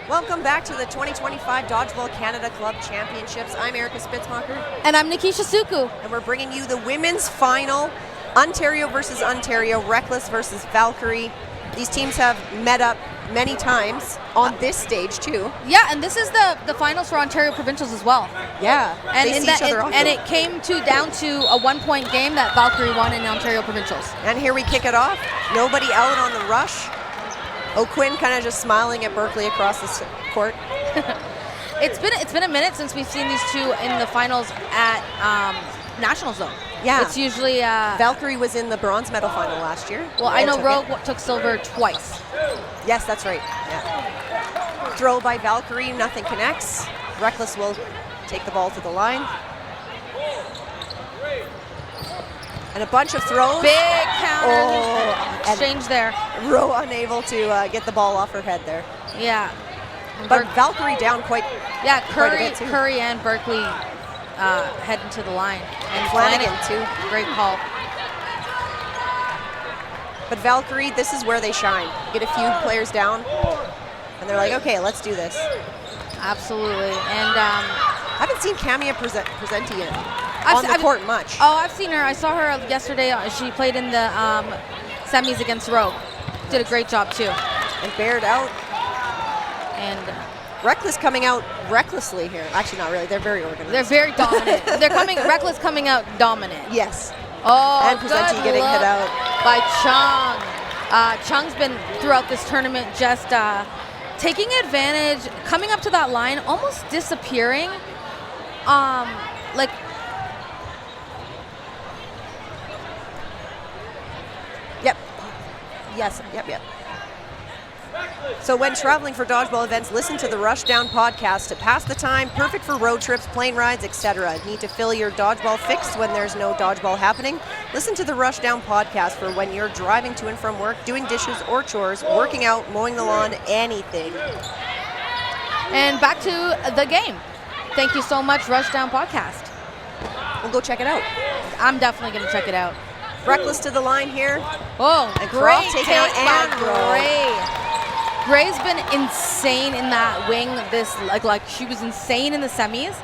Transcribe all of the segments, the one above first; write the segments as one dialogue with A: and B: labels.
A: Welcome back to the 2025 Dodgeball Canada Club Championships. I'm Erica Spitzmacher.
B: And I'm Nikisha Suku.
A: And we're bringing you the women's final, Ontario versus Ontario, Reckless versus Valkyrie. These teams have met up many times on this stage too.
B: Yeah, and this is the finals for Ontario Provincials as well.
A: Yeah,
B: and
A: they see each other often.
B: And it came down to a 1-point game that Valkyrie won in Ontario Provincials.
A: And here we kick it off. Nobody out on the rush. O'Quinn kind of just smiling at Berkeley across the court.
B: It's been a minute since we've seen these two in the finals at Nationals though.
A: Yeah.
B: It's usually
A: Valkyrie was in the bronze medal final last year.
B: Well, I know Rogue took silver twice.
A: Yes, that's right. Yeah. Throw by Valkyrie, nothing connects. Reckless will take the ball to the line. And a bunch of throws.
B: Big counter exchange there.
A: Rowe unable to get the ball off her head there.
B: Yeah.
A: But Valkyrie down quite.
B: Yeah,
A: quite a bit too.
B: Curry and Berkeley heading to the line.
A: And Flanagan too.
B: Great call.
A: But Valkyrie, this is where they shine. Get a few players down, and they're like, okay, let's do this.
B: Absolutely. And
A: I haven't seen Camia Presenti on the court much.
B: Oh, I've seen her. I saw her yesterday. She played in the semis against Rogue. Did a great job too.
A: And Baird out.
B: And
A: Reckless coming out recklessly here. Actually, not really. They're very organized.
B: They're very dominant. Reckless coming out dominant.
A: Yes.
B: Oh,
A: and Presenti getting hit out
B: by Chung. Chung's been throughout this tournament just taking advantage, coming up to that line, almost disappearing.
A: Yep. Yes. Yep. So when traveling for dodgeball events, listen to the Rushdown podcast to pass the time, perfect for road trips, plane rides, etc. Need to fill your dodgeball fix when there's no dodgeball happening? Listen to the Rushdown podcast for when you're driving to and from work, doing dishes or chores, working out, mowing the lawn, anything.
B: And back to the game. Thank you so much, Rushdown podcast.
A: We'll go check it out.
B: I'm definitely going to check it out.
A: Reckless to the line here.
B: Oh,
A: and
B: great
A: taken out and
B: Gray. Gray's been insane in that wing. Like she was insane in the semis.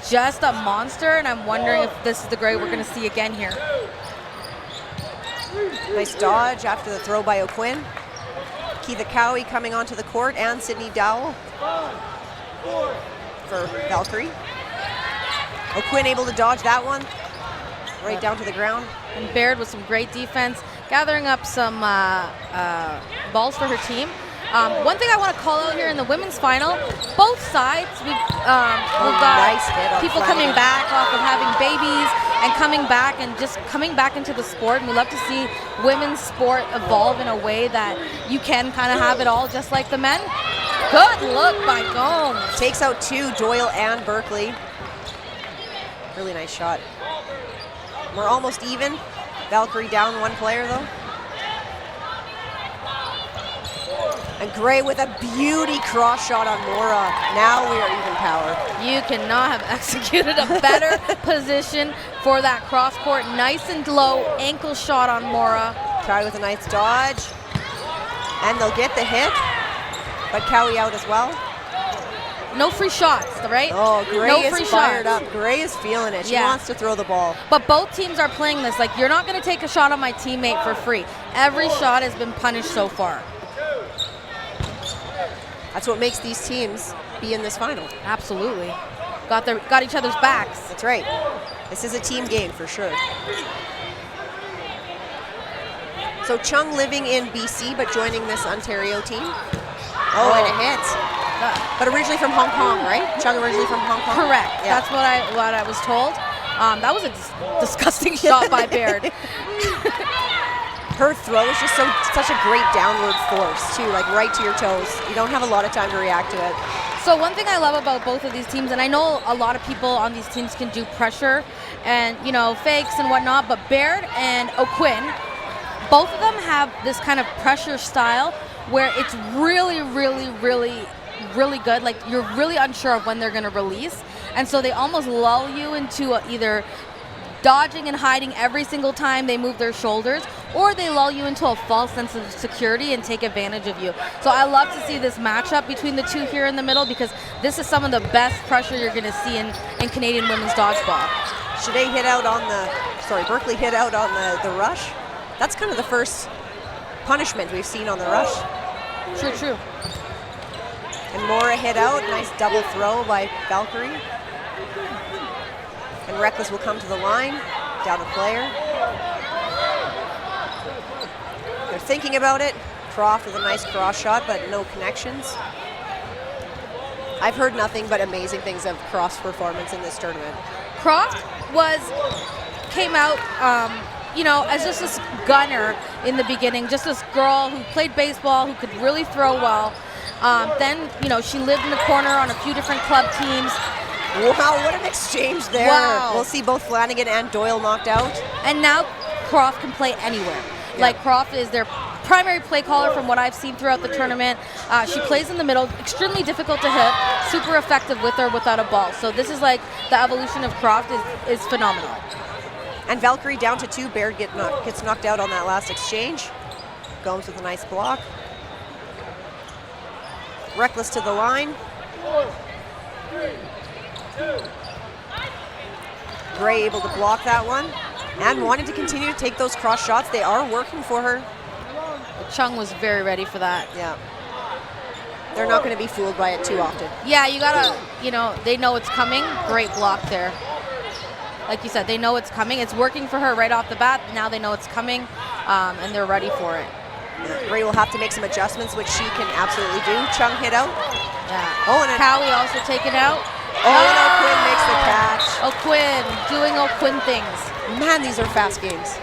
B: Just a monster, and I'm wondering if this is the Gray we're going to see again here.
A: Nice dodge after the throw by O'Quinn. Kiva Cowie coming onto the court, and Sydney Dowell for Valkyrie. O'Quinn able to dodge that one right down to the ground.
B: And Baird with some great defense, gathering up some balls for her team. One thing I want to call out here in the women's final, both sides, we've got
A: nice
B: people coming back off of having babies and coming back into the sport. And we love to see women's sport evolve in a way that you can kind of have it all just like the men. Good look by Gomes.
A: Takes out two, Doyle and Berkeley. Really nice shot. We're almost even. Valkyrie down one player though. And Gray with a beauty cross shot on Mora. Now we are even power.
B: You cannot have executed a better position for that cross court. Nice and low ankle shot on Mora.
A: Cowie with a nice dodge. And they'll get the hit. But Cowie out as well.
B: No free shots, right?
A: Oh, Gray
B: no
A: is
B: free
A: fired
B: shots.
A: up. Gray is feeling it. She
B: Yeah.
A: wants to throw the ball.
B: But both teams are playing this like, you're not going to take a shot on my teammate for free. Every shot has been punished so far.
A: That's what makes these teams be in this final.
B: Absolutely. Got each other's backs.
A: That's right. This is a team game for sure. So Chung living in BC but joining this Ontario team. Oh, and a hit. But originally from Hong Kong, right? Chung originally from Hong Kong?
B: Correct.
A: Yeah.
B: That's what I was told. That was a disgusting shot by Baird.
A: Her throw is just such a great downward force too, like right to your toes. You don't have a lot of time to react to it.
B: So one thing I love about both of these teams, and I know a lot of people on these teams can do pressure and, fakes and whatnot, but Baird and O'Quinn, both of them have this kind of pressure style where it's really, really, really, really good. Like you're really unsure of when they're going to release. And so they almost lull you into either dodging and hiding every single time they move their shoulders, or they lull you into a false sense of security and take advantage of you. So I love to see this matchup between the two here in the middle, because this is some of the best pressure you're going to see in Canadian women's dodgeball.
A: Shade hit out on Berkeley hit out on the rush. That's kind of the first punishment we've seen on the rush.
B: True.
A: And Mora hit out, nice double throw by Valkyrie. And Reckless will come to the line, down a player. They're thinking about it. Croft with a nice cross shot, but no connections. I've heard nothing but amazing things of Croft's performance in this tournament.
B: Croft came out, as just this gunner in the beginning, just this girl who played baseball, who could really throw well. Then, she lived in the corner on a few different club teams.
A: Wow, what an exchange there. Wow. We'll see both Flanagan and Doyle knocked out.
B: And now Croft can play anywhere. Yeah. Like, Croft is their primary play caller from what I've seen throughout the tournament. She plays in the middle, extremely difficult to hit, super effective with or without a ball. So this is like the evolution of Croft is phenomenal.
A: And Valkyrie down to 2. Baird gets knocked out on that last exchange. Gomes with a nice block. Reckless to the line.
C: 4, 3, 2.
A: Gray able to block that one. And wanting to continue to take those cross shots. They are working for her.
B: Chung was very ready for that.
A: Yeah. They're not going to be fooled by it too often.
B: Yeah, you gotta, they know it's coming. Great block there. Like you said, they know it's coming. It's working for her right off the bat. Now they know it's coming, and they're ready for it.
A: Yeah. Gray will have to make some adjustments, which she can absolutely do. Chung hit out.
B: Yeah.
A: Oh, and
B: Cowie also taken out.
A: And O'Quinn makes the catch.
B: O'Quinn doing O'Quinn things.
A: Man, these are fast games.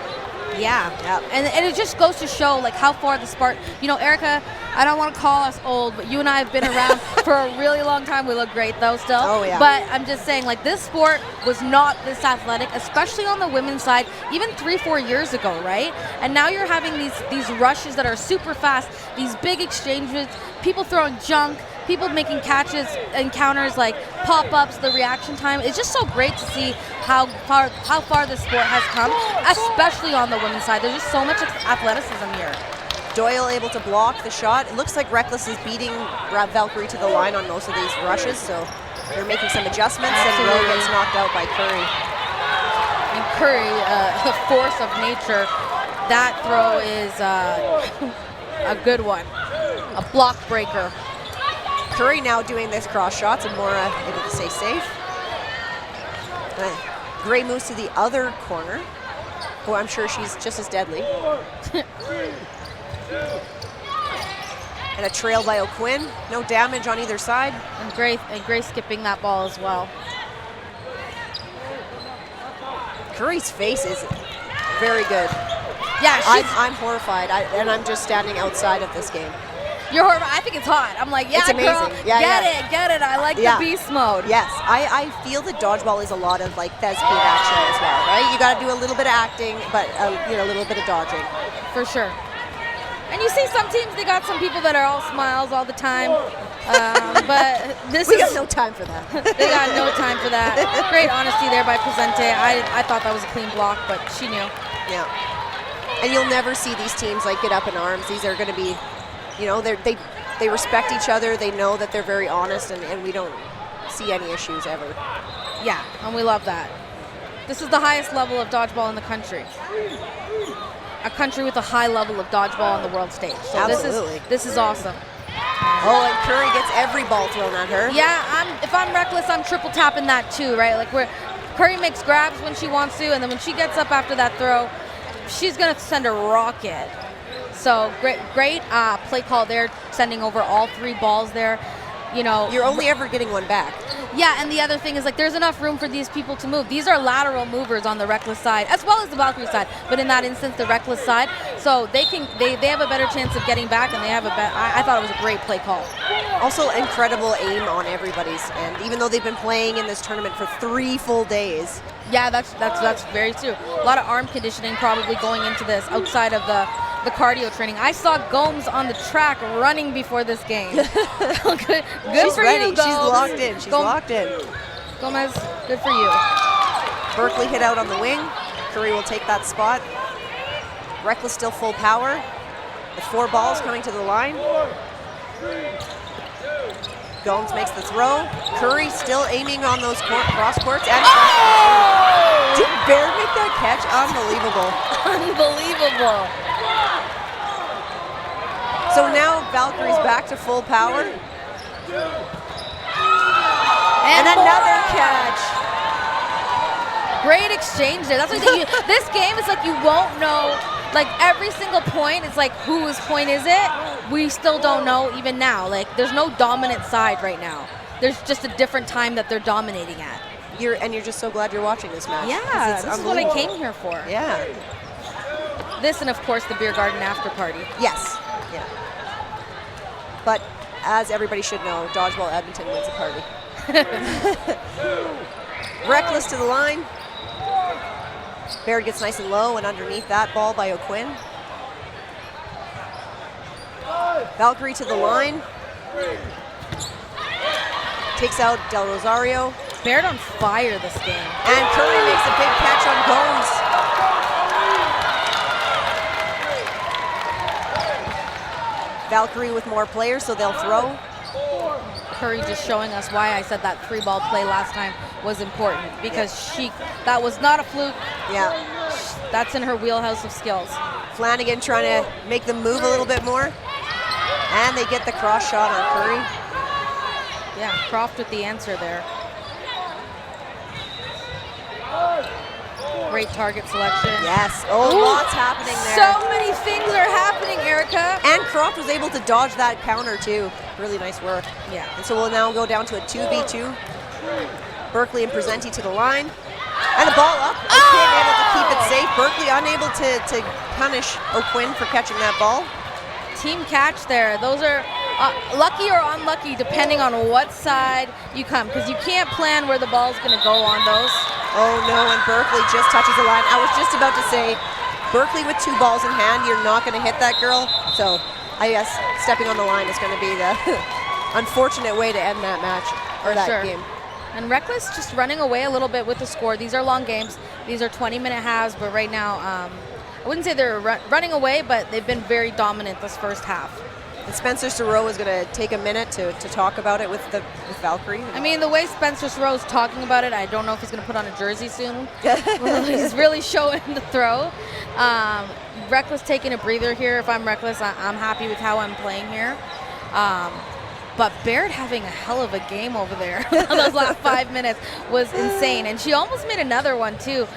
B: Yeah.
A: Yep.
B: And it just goes to show like how far the sport. Erica, I don't want to call us old, but you and I have been around for a really long time. We look great though still.
A: Oh yeah.
B: But I'm just saying, like, this sport was not this athletic, especially on the women's side, even 3-4 years ago, right? And now you're having these rushes that are super fast, these big exchanges, people throwing junk, people making catches, encounters, like pop-ups, the reaction time. It's just so great to see how far this sport has come, especially on the women's side. There's just so much athleticism here.
A: Doyle able to block the shot. It looks like Reckless is beating Valkyrie to the line on most of these rushes, so they're making some adjustments.
B: Absolutely.
A: And Rowe gets knocked out by Curry.
B: And Curry, the force of nature, that throw is a good one, a block breaker.
A: Curry now doing this cross shots, and Mora able to stay safe. Gray moves to the other corner. Oh, I'm sure she's just as deadly. And a trail by O'Quinn. No damage on either side.
B: And Gray skipping that ball as well.
A: Curry's face is very good.
B: Yeah,
A: I'm horrified, and I'm just standing outside of this game.
B: You're horrible. I think it's hot. I'm like, yeah,
A: it's amazing.
B: Girl,
A: Yeah,
B: get it. I like the beast mode.
A: Yes, I feel that dodgeball is a lot of like thespian action as well, right? You got to do a little bit of acting, but a little bit of dodging.
B: For sure. And you see some teams, they got some people that are all smiles all the time. But
A: we got no time for that.
B: They got no time for that. Great honesty there by Presente. I thought that was a clean block, but she knew.
A: Yeah. And you'll never see these teams like get up in arms. These are going to be, they respect each other. They know that they're very honest, and we don't see any issues ever.
B: Yeah, and we love that. This is the highest level of dodgeball in the country. A country with a high level of dodgeball on the world stage. So
A: absolutely.
B: This is awesome.
A: Oh, and Curry gets every ball thrown at her.
B: Yeah, if I'm Reckless, I'm triple tapping that too, right? Like Curry makes grabs when she wants to, and then when she gets up after that throw, she's gonna send a rocket. So great play call there, sending over all 3 balls there.
A: You're only ever getting one back.
B: Yeah, and the other thing is, like, there's enough room for these people to move. These are lateral movers on the Reckless side, as well as the Valkyrie side, but in that instance, the Reckless side. So they have a better chance of getting back, and they have I thought it was a great play call.
A: Also, incredible aim on everybody's end, even though they've been playing in this tournament for 3 full days.
B: Yeah, that's very true. A lot of arm conditioning probably going into this outside of the cardio training. I saw Gomes on the track running before this game. Good
A: She's
B: for
A: ready.
B: you, Gomes.
A: She's locked in. She's locked in.
B: Gomez, good for you.
A: Berkeley hit out on the wing. Curry will take that spot. Reckless still full power. The 4 balls coming to the line. Gomes makes the throw. Curry still aiming on those cross courts. And did Baird make that catch? Unbelievable.
B: Unbelievable.
A: So now Valkyrie's back to full power. And another catch.
B: Great exchange there. That's what this game is like, you won't know. Like every single point, it's like whose point is it? We still don't know even now. Like there's no dominant side right now. There's just a different time that they're dominating at.
A: You're just so glad you're watching this match.
B: Yeah, this is what I came here for.
A: Yeah.
B: This and of course the beer garden after party.
A: Yes. Yeah. But as everybody should know, Dodgeball Edmonton wins the party. Reckless to the line. Baird gets nice and low and underneath that ball by O'Quinn. Valkyrie to the line. Takes out Del Rosario.
B: Baird on fire this game.
A: And Curry makes a big catch on Gomes. Valkyrie with more players, so they'll throw.
B: Curry just showing us why I said that 3-ball play last time was important, because that was not a fluke.
A: Yeah.
B: That's in her wheelhouse of skills.
A: Flanagan trying to make them move a little bit more. And they get the cross shot on Curry.
B: Yeah, Croft with the answer there. Great target selection.
A: Yes. Oh,
B: Ooh,
A: lots happening there.
B: So many things are happening, Erica.
A: And Croft was able to dodge that counter too. Really nice work.
B: Yeah.
A: And so we'll now go down to a 2v2. Berkeley and Presenti to the line. And the ball up. O'Quinn able to keep it safe. Berkeley unable to punish O'Quinn for catching that ball.
B: Team catch there. Those are lucky or unlucky depending on what side you come, because you can't plan where the ball's going to go on those.
A: Oh no, and Berkeley just touches the line. I was just about to say, Berkeley with 2 balls in hand, you're not going to hit that girl. So I guess stepping on the line is going to be the unfortunate way to end that match, or that game.
B: And Reckless just running away a little bit with the score. These are long games. These are 20-minute halves, but right now, I wouldn't say they're running away, but they've been very dominant this first half.
A: And Spencer Saroux is going to take a minute to talk about it with Valkyrie.
B: I mean, the way Spencer Saroux is talking about it, I don't know if he's going to put on a jersey soon. He's really showing the throw. Reckless taking a breather here. If I'm Reckless, I'm happy with how I'm playing here. But Baird having a hell of a game over there. Those last 5 minutes was insane. And she almost made another one too,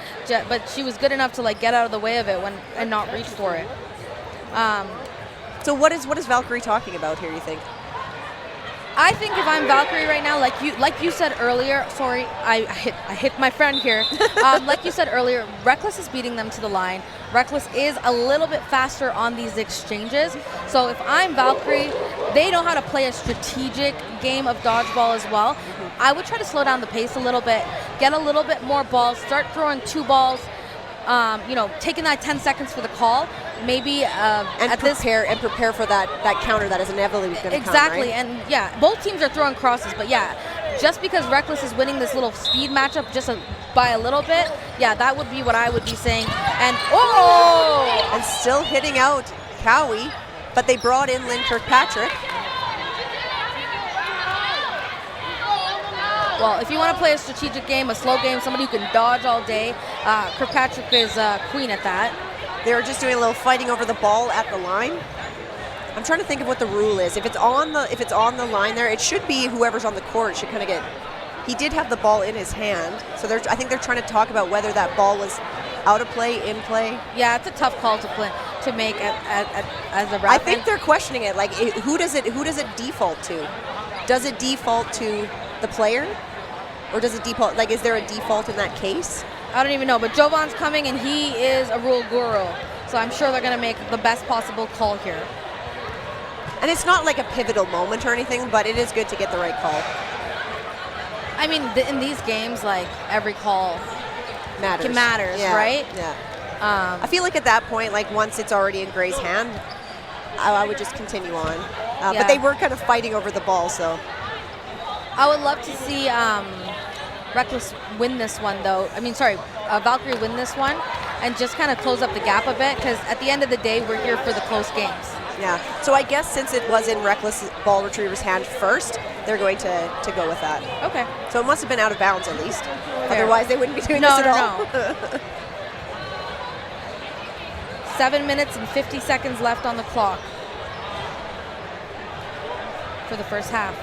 B: but she was good enough to like get out of the way of it and not reach for it.
A: So what is Valkyrie talking about here, you think?
B: I think if I'm Valkyrie right now, like you said earlier, sorry, I hit my friend here. Like you said earlier, Reckless is beating them to the line. Reckless is a little bit faster on these exchanges. So if I'm Valkyrie, they know how to play a strategic game of dodgeball as well. I would try to slow down the pace a little bit, get a little bit more balls, start throwing 2 balls, taking that 10 seconds for the call. Maybe prepare for that counter that is inevitably going to come. Exactly,
A: right?
B: and yeah, both teams are throwing crosses, but yeah, just because Reckless is winning this little speed matchup just by a little bit, yeah, that would be what I would be saying. And
A: and still hitting out Cowie, but they brought in Lynn Kirkpatrick.
B: Well, if you want to play a strategic game, a slow game, somebody who can dodge all day, Kirkpatrick is queen at that.
A: They were just doing a little fighting over the ball at the line. I'm trying to think of what the rule is. If it's on the line there, it should be whoever's on the court should kind of get. He did have the ball in his hand, so I think they're trying to talk about whether that ball was out of play, in play.
B: Yeah, it's a tough call to make as a ref.
A: I think they're questioning it. Like, who does it default to? Does it default to the player, or does it default? Like, is there a default in that case?
B: I don't even know, but Jovan's coming, and he is a rule guru, so I'm sure they're going to make the best possible call here.
A: And it's not like a pivotal moment or anything, but it is good to get the right call.
B: I mean, in these games, like, every call
A: matters,
B: yeah, right?
A: Yeah. I feel like at that point, like once it's already in Gray's hand, I would just continue on.
B: Yeah.
A: But they were kind of fighting over the ball, so.
B: I would love to see Reckless win this one, though. I mean, sorry, Valkyrie win this one and just kind of close up the gap a bit, because at the end of the day, we're here for the close games.
A: Yeah. So I guess since it was in Reckless ball retriever's hand first, they're going to go with that.
B: Okay.
A: So it must have been out of bounds at least.
B: Fair.
A: Otherwise, they wouldn't be doing this at all.
B: No. 7 minutes and 50 seconds left on the clock for the first half.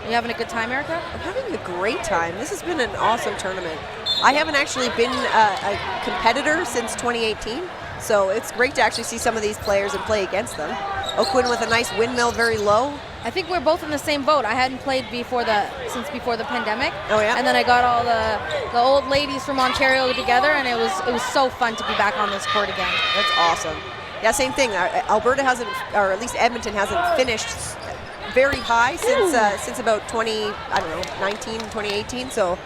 B: Are you having a good time, Erica?
A: I'm having a great time. This has been an awesome tournament. I haven't actually been a competitor since 2018, so it's great to actually see some of these players and play against them. O'Quinn with a nice windmill very low.
B: I think we're both in the same boat. I hadn't played since before the pandemic.
A: Oh yeah.
B: And then I got all the old ladies from Ontario together, and it was so fun to be back on this court again.
A: That's awesome. Yeah, same thing. Alberta hasn't, or at least Edmonton hasn't finished very high since about 2019, 2018 . So.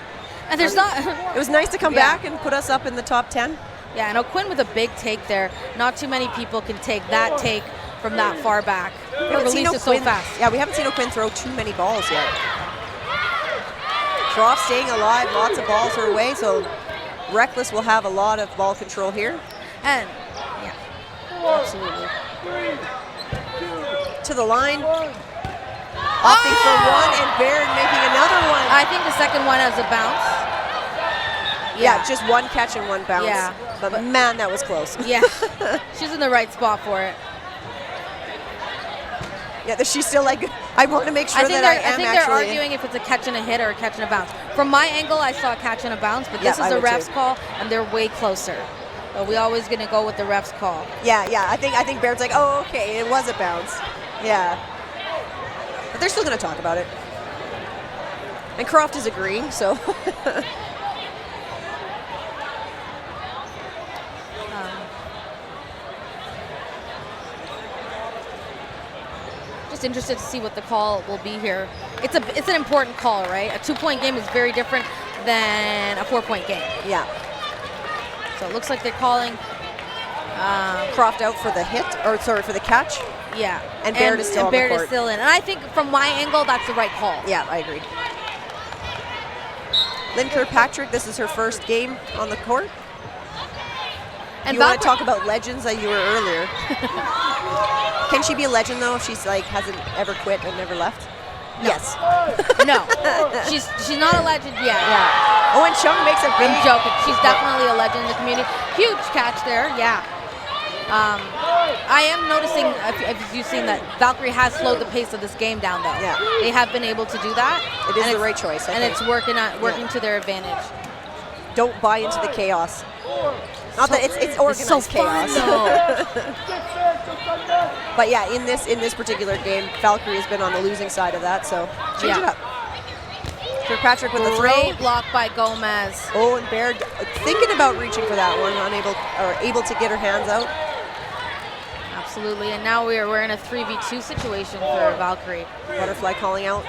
B: And there's not.
A: It was nice to come back and put us up in the top 10.
B: Yeah, and O'Quinn with a big take there. Not too many people can take that take from that far back. Release it so fast.
A: Yeah, we haven't seen O'Quinn throw too many balls yet. Croft staying alive, lots of balls her way, so Reckless will have a lot of ball control here.
B: And, yeah.
A: Absolutely. To the line. Opting for one, and Baird making another one.
B: I think the second one has a bounce.
A: Yeah, just one catch and one bounce.
B: Yeah.
A: But man, that was close.
B: Yeah, she's in the right spot for it.
A: Yeah, she's still like, I want to make sure that I am
B: I think they're arguing if it's a catch and a hit or a catch and a bounce. From my angle, I saw a catch and a bounce, but this is the ref's call, and they're way closer. So we always going to go with the ref's call.
A: Yeah, I think Baird's like, oh, okay, it was a bounce. Yeah. But they're still going to talk about it. And Croft is agreeing, so.
B: Just interested to see what the call will be here. It's an important call, right? A 2-point game is very different than a 4-point game.
A: Yeah.
B: So it looks like they're calling
A: Croft out for the hit, or sorry, for the catch.
B: Yeah.
A: And Baird is still on the court.
B: Baird is still in. And I think from my angle, that's the right call.
A: Yeah, I agree. Lynn Kirkpatrick, this is her first game on the court. And you want to talk about legends that you were earlier. Can she be a legend though if she's like hasn't ever quit and never left?
B: No.
A: Yes.
B: No. She's not a legend yet.
A: Yeah. Oh, and Chung makes a big.
B: I'm joking. She's definitely a legend in the community. Huge catch there. Yeah. I am noticing, if you've seen that, Valkyrie has slowed the pace of this game down though.
A: Yeah.
B: They have been able to do that.
A: It is the right choice. I think.
B: It's working to their advantage.
A: Don't buy into the chaos. Not that it's organized
B: so fun,
A: chaos. But yeah, in this particular game, Valkyrie has been on the losing side of that, so change it up. Kirkpatrick with the throw.
B: Great block by Gomez.
A: Oh, and Baird thinking about reaching for that one, able to get her hands out.
B: Absolutely, and now we're in a 3v2 situation for Valkyrie.
A: Butterfly calling out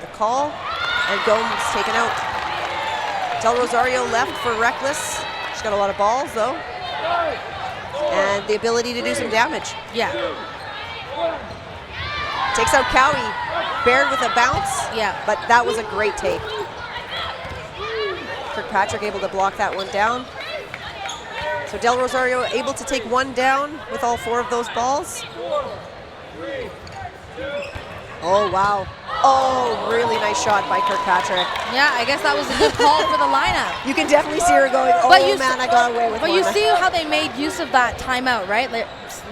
A: the call, and Gomez taken out. Del Rosario left for Reckless. She's got a lot of balls though, and the ability to do some damage.
B: Yeah.
A: Takes out Cowie. Baird with a bounce.
B: Yeah.
A: But that was a great take. Kirkpatrick able to block that one down. So Del Rosario able to take one down with all 4 of those balls. Oh, wow. Oh, really nice shot by Kirkpatrick.
B: Yeah, I guess that was a good call for the lineup.
A: You can definitely see her going, oh man, I got away with one.
B: But you see how they made use of that timeout, right? Like,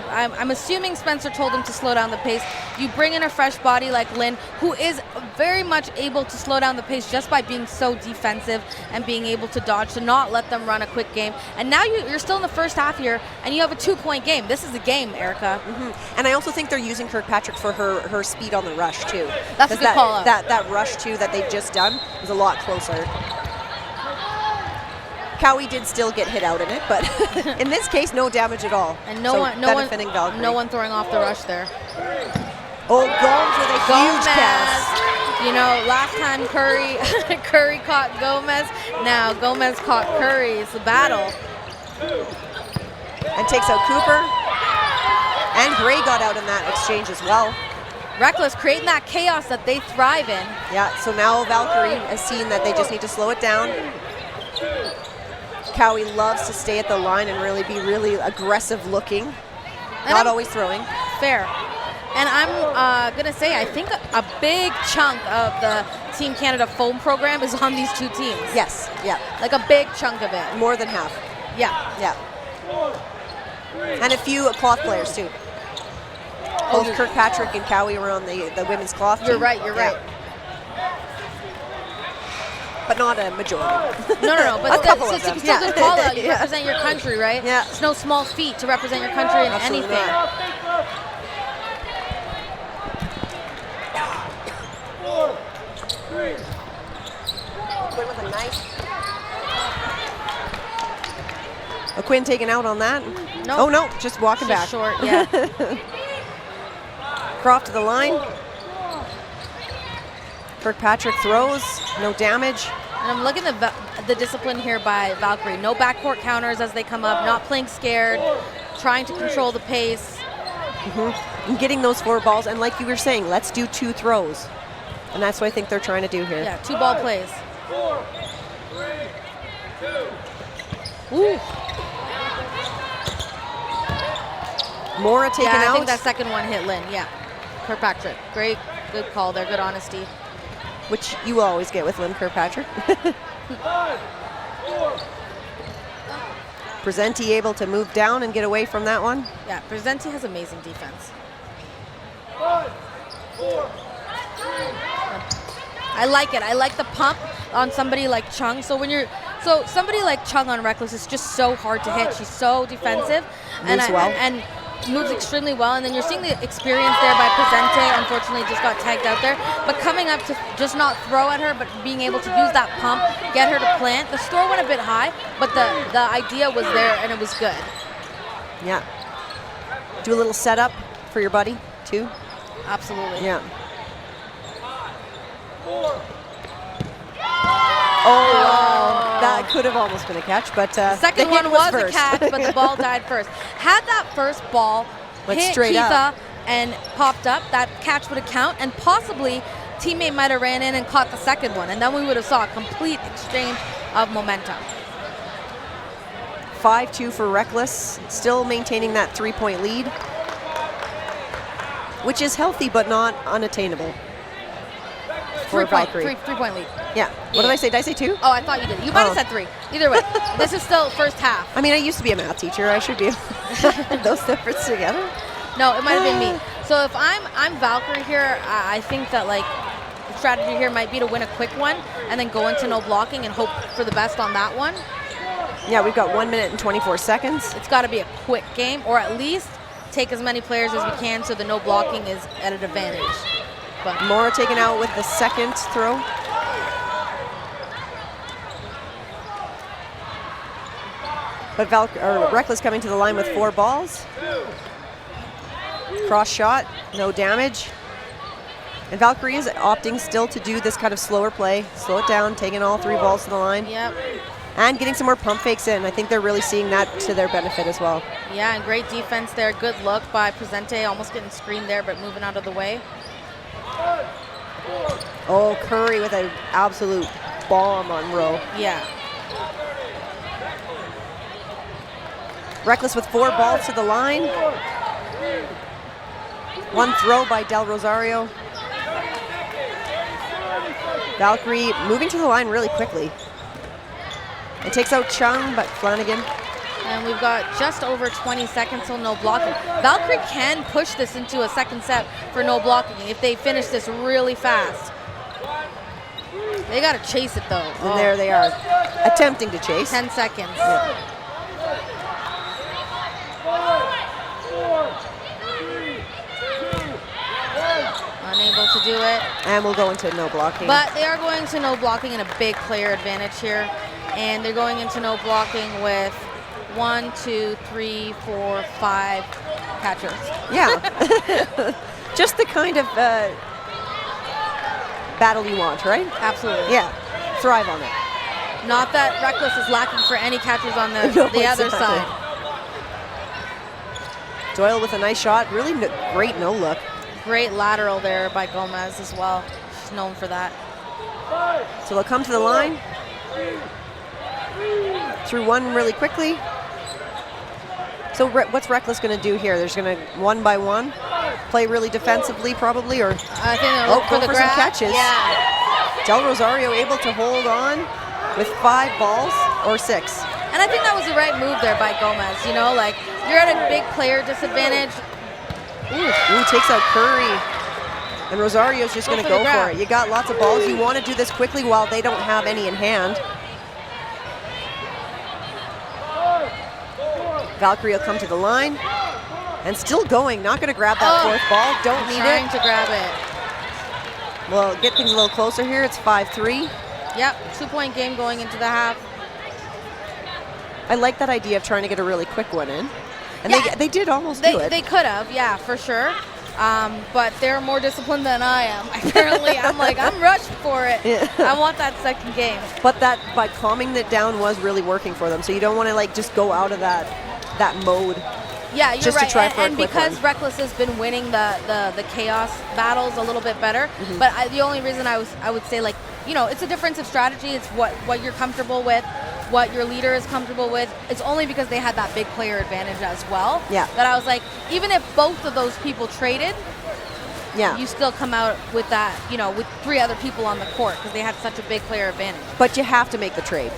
B: I'm assuming Spencer told him to slow down the pace. You bring in a fresh body like Lynn, who is very much able to slow down the pace just by being so defensive and being able to dodge, to not let them run a quick game. And now you're still in the first half here, and you have a 2-point game. This is a game, Erica.
A: Mm-hmm. And I also think they're using Kirkpatrick for her speed on the rush, too.
B: That's a good call out.
A: That rush, too, that they've just done was a lot closer. Cowie did still get hit out in it, but in this case, no damage at all.
B: And no one throwing off the rush there.
A: Oh, Gomes with a huge cast.
B: You know, last time Curry caught Gomez. Now Gomez caught Curry. It's a battle.
A: And takes out Cooper. And Gray got out in that exchange as well.
B: Reckless creating that chaos that they thrive in.
A: Yeah, so now Valkyrie has seen that they just need to slow it down. Cowie loves to stay at the line and really be really aggressive looking, not always throwing.
B: Fair. And I'm going to say, I think a big chunk of the Team Canada foam program is on these two teams.
A: Yes, yeah.
B: Like a big chunk of it.
A: More than half.
B: Yeah.
A: Yeah. And a few cloth players too. Both Kirkpatrick and Cowie were on the women's cloth team.
B: You're right.
A: But not a majority.
B: No. But
A: a couple of
B: it's
A: them.
B: still a good call out. You
A: Yeah.
B: represent your country, right?
A: Yeah.
B: It's no small feat to represent your country in
A: Absolutely
B: anything.
A: not.
C: 4, 3.
A: Quinn with a nice. Quinn taken out on that.
B: Nope.
A: Oh no, just walking back.
B: Just short, yeah.
A: Croft to the line. Kirkpatrick throws, no damage.
B: And I'm looking at the discipline here by Valkyrie. No backcourt counters as they come up, not playing scared, trying to control the pace.
A: And getting those 4 balls, and like you were saying, let's do 2 throws. And that's what I think they're trying to do here.
B: Yeah, 2 ball plays.
C: 4, 3, 2.
B: Ooh.
A: Mora taken
B: Yeah, I
A: out.
B: think that second one hit Lynn. Yeah. Kirkpatrick. Great, good call there. Good honesty.
A: Which you will always get with Lynn Kirkpatrick.
C: 5, 4.
A: Presenti able to move down and get away from that one.
B: Yeah, Presenti has amazing defense.
C: 5, 4, 3.
B: I like it. I like the pump on somebody like Chung. So somebody like Chung on Reckless is just so hard to hit. She's so defensive
A: Moves well.
B: and moves extremely well. And then you're seeing the experience there by Presente. Unfortunately, just got tagged out there. But coming up to just not throw at her, but being able to use that pump, get her to plant. The score went a bit high, but the idea was there and it was good.
A: Yeah. Do a little setup for your buddy too.
B: Absolutely.
A: Yeah.
C: 4.
A: Oh, wow. That could have almost been a catch, but
B: The second
A: the hit
B: one was a
A: first.
B: catch, but the ball died first. Had that first ball
A: Went
B: hit
A: straight
B: Keitha
A: up.
B: and popped up, that catch would have counted, and possibly teammate might have ran in and caught the second one, and then we would have saw a complete exchange of momentum.
A: 5-2 for Reckless, still maintaining that 3-point lead, which is healthy but not unattainable for Valkyrie.
B: 3-point lead.
A: Yeah. What did I say? Did I say 2?
B: Oh, I thought you did. You might have
A: Oh.
B: said 3. Either way, this is still first half.
A: I mean, I used to be a math teacher. I should be able to put those numbers together.
B: No, it might have been me. So if I'm Valkyrie here, I think that like the strategy here might be to win a quick one and then go into no blocking and hope for the best on that one.
A: Yeah, we've got 1 minute and 24 seconds.
B: It's got to be a quick game, or at least take as many players as we can so the no blocking is at an advantage. But
A: Mora taken out with the second throw. But Reckless coming to the line with 4 balls. Cross shot, no damage. And Valkyrie is opting still to do this kind of slower play. Slow it down, taking all 3 balls to the line.
B: yep,
A: And getting some more pump fakes in. I think they're really seeing that to their benefit as well.
B: yeah, and great defense there. Good look by Presente, almost getting screened there, but moving out of the way.
C: 5, 4.
A: Oh, Curry with an absolute bomb on Rowe.
B: Yeah,
A: Reckless with 4 balls to the line. 1 throw by Del Rosario. Valkyrie moving to the line really quickly. It takes out Chung, but Flanagan.
B: and we've got just over 20 seconds till no blocking. Valkyrie can push this into a second set for no blocking if they finish this really fast. They got to chase it though.
A: And there they are, attempting to chase.
B: 10 seconds.
C: 5, 4, 3, 2, 1.
B: Unable to do it.
A: And we'll go into no blocking.
B: But they are going to no blocking and a big player advantage here. And they're going into no blocking with 1, 2, 3, 4, 5 catchers.
A: Yeah. Just the kind of battle you want, right?
B: Absolutely.
A: Yeah. Thrive on it.
B: Not that Reckless is lacking for any catchers on the,
A: No,
B: the other
A: exactly.
B: side.
A: Doyle with a nice shot. Really great no look.
B: Great lateral there by Gomez as well. She's known for that.
A: So they'll come to the line. Through one really quickly. So what's Reckless going to do here? There's going to one by one play really defensively probably, or
B: I think they'll look for the
A: some
B: grab.
A: catches.
B: Yeah.
A: Del Rosario able to hold on with 5 balls or 6.
B: And I think that was the right move there by Gomez. You know, like you're at a big player disadvantage.
A: Ooh, takes out Curry. And Rosario's just going to go for it. You got lots of balls. You want to do this quickly while they don't have any in hand. Valkyrie will come to the line. And still going. Not going to grab that 4th ball. Don't need
B: Trying
A: it.
B: to grab it.
A: Well, get things a little closer here. It's 5-3.
B: Yep, 2-point game going into the half.
A: I like that idea of trying to get a really quick one in. And
B: Yeah.
A: they did almost do it.
B: They could have, yeah, for sure. But they're more disciplined than I am. Apparently, I'm rushed for it.
A: Yeah.
B: I want that second game.
A: But that by calming it down was really working for them. So you don't want to like just go out of that mode.
B: Yeah, you're
A: Just to
B: right.
A: try for a
B: and
A: quick
B: because
A: one.
B: Reckless has been winning the chaos battles a little bit better.
A: Mm-hmm.
B: But the only reason I would say, like, you know, it's a difference of strategy. It's what you're comfortable with, what your leader is comfortable with. It's only because they had that big player advantage as well.
A: Yeah.
B: That I was like, even if both of those people traded,
A: Yeah.
B: you still come out with that, you know, with 3 other people on the court because they had such a big player advantage.
A: But you have to make the trade.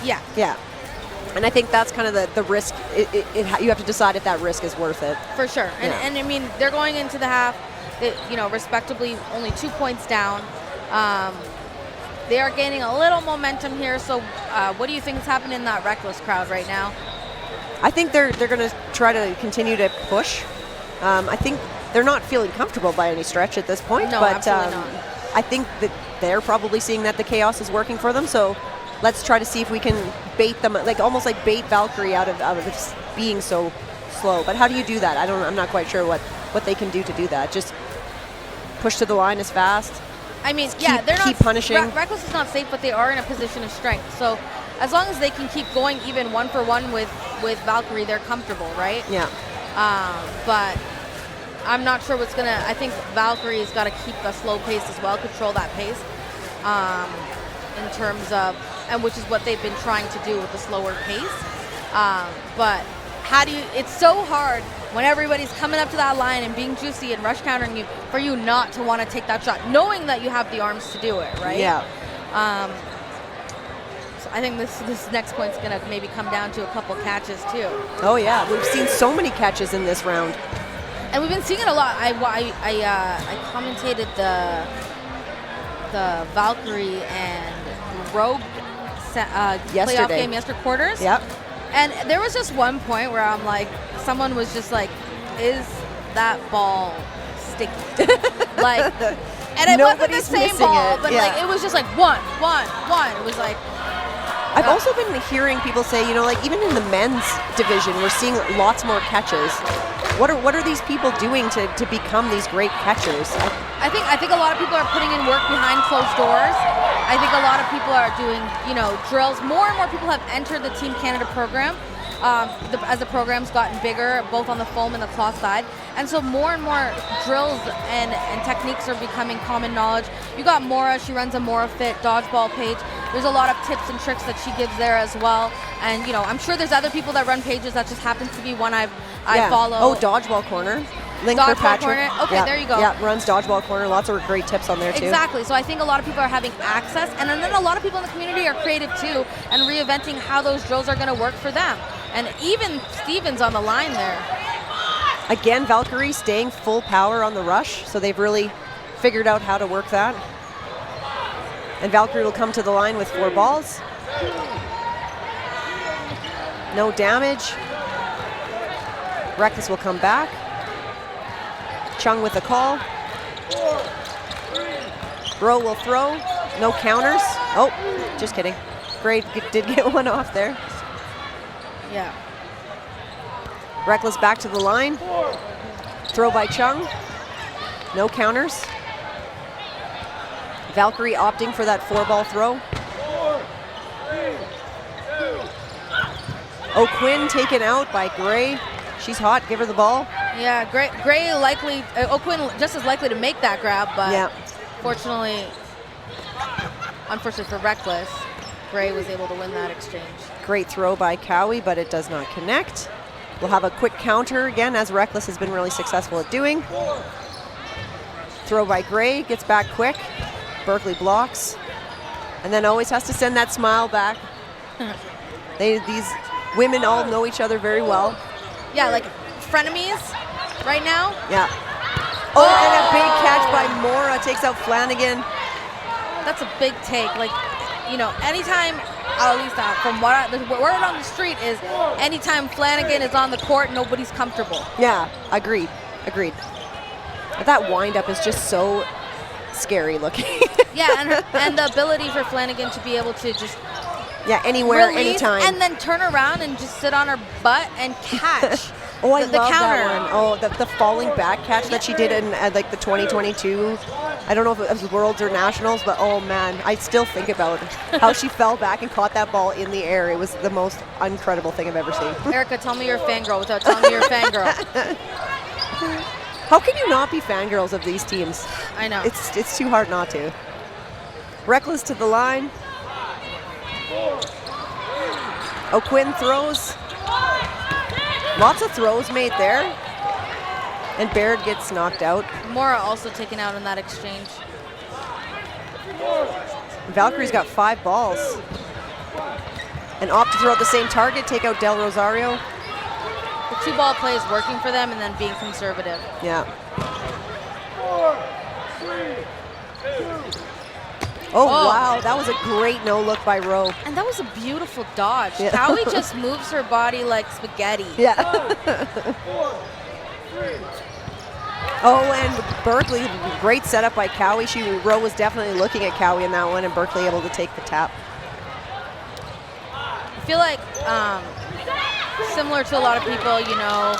B: Yeah.
A: Yeah. And I think that's kind of the risk. You have to decide if that risk is worth it.
B: For sure. And,
A: Yeah.
B: and I mean, they're going into the half, you know, respectably only 2 points down. They are gaining a little momentum here. So what do you think is happening in that Reckless crowd right now?
A: I think they're going to try to continue to push. I think they're not feeling comfortable by any stretch at this point.
B: No,
A: but
B: absolutely not.
A: I think that they're probably seeing that the chaos is working for them. So let's try to see if we can bait them, like almost like bait Valkyrie out of this being so slow. But how do you do that? I'm not quite sure what they can do to do that. Just push to the line as fast.
B: I mean,
A: Keep-
B: they're not
A: keep punishing.
B: Reckless is not safe, but they are in a position of strength. So as long as they can keep going even 1-for-1 with Valkyrie, they're comfortable, right?
A: Yeah.
B: But I'm not sure what's gonna. I think Valkyrie's got to keep a slow pace as well, control that pace, in terms of, and which is what they've been trying to do with the slower pace. But how do you? It's so hard when everybody's coming up to that line and being juicy and rush countering you for you not to want to take that shot, knowing that you have the arms to do it, right?
A: Yeah.
B: So I think this next point's gonna maybe come down to a couple catches too.
A: Oh yeah. We've seen so many catches in this round.
B: And we've been seeing it a lot. I commentated the Valkyrie and Rogue playoff game yesterday quarters.
A: Yep.
B: And there was just one point where I'm like, someone was just like, "Is that ball sticky?" Like, and it wasn't the
A: Nobody's
B: same
A: missing
B: ball,
A: it,
B: but
A: yeah.
B: like it was just like one. It was like.
A: I've also been hearing people say, you know, like even in the men's division, we're seeing lots more catches. What are these people doing to become these great catchers?
B: I think a lot of people are putting in work behind closed doors. I think a lot of people are doing, you know, drills. More and more people have entered the Team Canada program as the program's gotten bigger, both on the foam and the cloth side. And so more and more drills and techniques are becoming common knowledge. You got Maura, she runs a Maura Fit Dodgeball page. There's a lot of tips and tricks that she gives there as well. And, you know, I'm sure there's other people that run pages. That just happens to be one I follow.
A: Oh, Dodgeball Corner. Link
B: Dodgeball
A: for Patrick.
B: Corner. Okay,
A: Yeah,
B: there you go.
A: Yeah, runs Dodgeball Corner. Lots of great tips on there too.
B: Exactly. So I think a lot of people are having access, and then a lot of people in the community are creative too, and reinventing how those drills are going to work for them. And even Steven's on the line there.
A: Again, Valkyrie staying full power on the rush, so they've really figured out how to work that. And Valkyrie will come to the line with 4 balls. No damage. Reckless will come back. Chung with a call. Bro will throw. No counters. Oh, just kidding. Great, did get one off there.
B: Yeah.
A: Reckless back to the line. Throw by Chung. No counters. Valkyrie opting for that 4-ball throw. Oh, Quinn taken out by Gray. She's hot, give her the ball.
B: Yeah, Gray likely, O'Quinn just as likely to make that grab, but
A: Yeah.
B: unfortunately for Reckless, Gray was able to win that exchange.
A: Great throw by Cowie, but it does not connect. We'll have a quick counter again, as Reckless has been really successful at doing. Throw by Gray, gets back quick. Berkeley blocks, and then always has to send that smile back. These women all know each other very well.
B: Yeah, like frenemies right now.
A: Yeah. Oh, and a big catch by Mora takes out Flanagan.
B: That's a big take. Like, you know, anytime, at least from what the word on the street is, anytime Flanagan is on the court, nobody's comfortable.
A: Yeah, agreed. But that windup is just so scary looking.
B: Yeah, and the ability for Flanagan to be able to just
A: anywhere,
B: release
A: anytime.
B: and then turn around and just sit on her butt and catch.
A: Oh, I
B: the
A: love
B: counter.
A: that one. Oh, the falling back catch that she did in like the 2022. I don't know if it was Worlds or Nationals, but oh man, I still think about how she fell back and caught that ball in the air. It was the most incredible thing I've ever seen.
B: Erica, tell me you're a fangirl without telling me you're a fangirl.
A: How can you not be fangirls of these teams?
B: I know.
A: It's too hard not to. Reckless to the line. O'Quinn throws. Lots of throws made there. And Baird gets knocked out.
B: Mora also taken out in that exchange.
A: Valkyrie's got 5 balls. And opt to throw at the same target, take out Del Rosario.
B: The 2-ball play is working for them and then being conservative.
A: Yeah.
C: 4, 3, 2.
A: Oh, wow. That was a great no-look by Rowe.
B: And that was a beautiful dodge.
A: Yeah.
B: Cowie just moves her body like spaghetti.
A: Yeah.
C: 4, 3.
A: Oh, and Berkeley, great setup by Cowie. Rowe was definitely looking at Cowie in that one, and Berkeley able to take the tap.
B: I feel like similar to a lot of people, you know,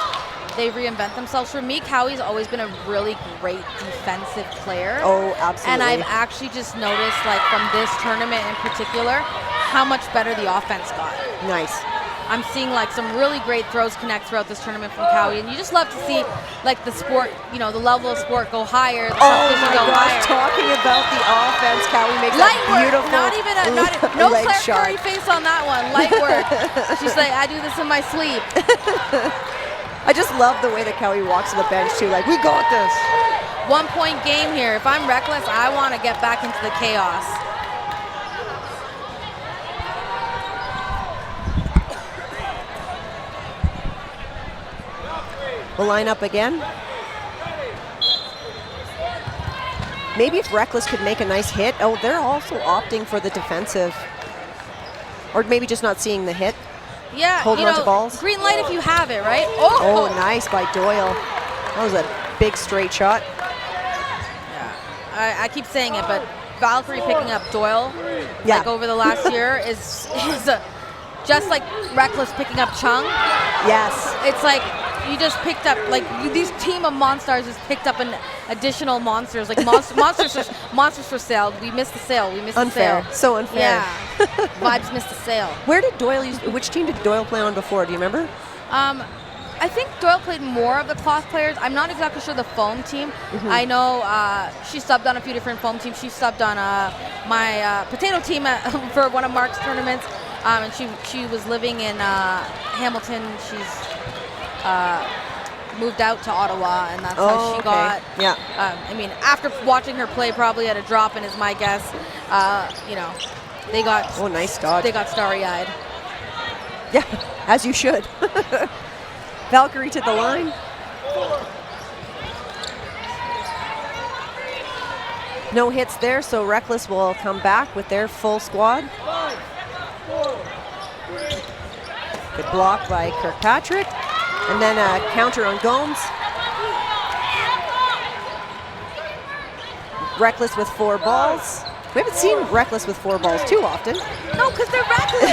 B: they reinvent themselves. For me, Cowie's always been a really great defensive player.
A: Oh, absolutely.
B: And I've actually just noticed, like, from this tournament in particular, how much better the offense got.
A: Nice.
B: I'm seeing, like, some really great throws connect throughout this tournament from Cowie. And you just love to see, like, the sport, you know, the level of sport go higher. The
A: Oh,
B: competition
A: my
B: go
A: gosh.
B: higher.
A: Talking about the offense, Cowie makes
B: Light
A: that
B: work,
A: beautiful
B: no
A: leg
B: Claire
A: shot.
B: Curry face on that one. Light work. She's like, I do this in my sleep.
A: I just love the way that Cowie walks to the bench, too. Like, we got this.
B: 1-point game here. If I'm Reckless, I want to get back into the chaos.
A: We'll line up again. Maybe if Reckless could make a nice hit. Oh, they're also opting for the defensive. Or maybe just not seeing the hit.
B: Yeah,
A: Holding
B: you
A: on to
B: know,
A: balls.
B: green light if you have it, right?
A: Oh, nice by Doyle. That was a big straight shot.
B: Yeah, I keep saying it, but Valkyrie picking up Doyle,
A: Yeah.
B: like over the last year, is just like Reckless picking up Chung.
A: Yes.
B: It's like you just picked up, like, these team of Monstars just picked up an additional monsters, like monsters for sale. We missed the sale. We missed
A: Unfair.
B: the sale.
A: So unfair.
B: Yeah, Vibes missed the sale.
A: Where did Doyle which team did Doyle play on before? Do you remember?
B: I think Doyle played more of the cloth players. I'm not exactly sure the foam team. I know she subbed on a few different foam teams. She subbed on my potato team for one of Mark's tournaments, and she was living in Hamilton. She's moved out to Ottawa, and that's how she got.
A: Yeah.
B: I mean, after watching her play, probably at a drop-in is my guess. You know, they got.
A: Oh, nice dodge.
B: They got starry-eyed.
A: Yeah, as you should. Valkyrie to the line. No hits there, so Reckless will come back with their full squad.
C: 5, 4, 3.
A: Good block by Kirkpatrick. And then a counter on Gomes. Reckless with 4 balls. We haven't seen Reckless with 4 balls too often.
B: No, because they're reckless.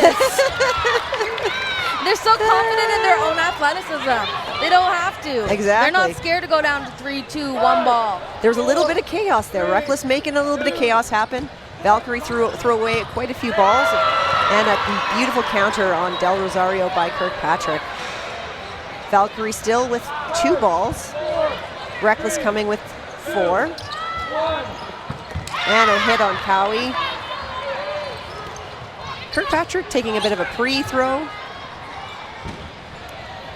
B: They're so confident in their own athleticism. They don't have to.
A: Exactly.
B: They're not scared to go down to 3, 2, 1 ball.
A: There's a little bit of chaos there. Reckless making a little bit of chaos happen. Valkyrie threw away quite a few balls. And a beautiful counter on Del Rosario by Kirkpatrick. Valkyrie still with 2 balls. Reckless coming with 4. And a hit on Cowie. Kirkpatrick taking a bit of a pre-throw.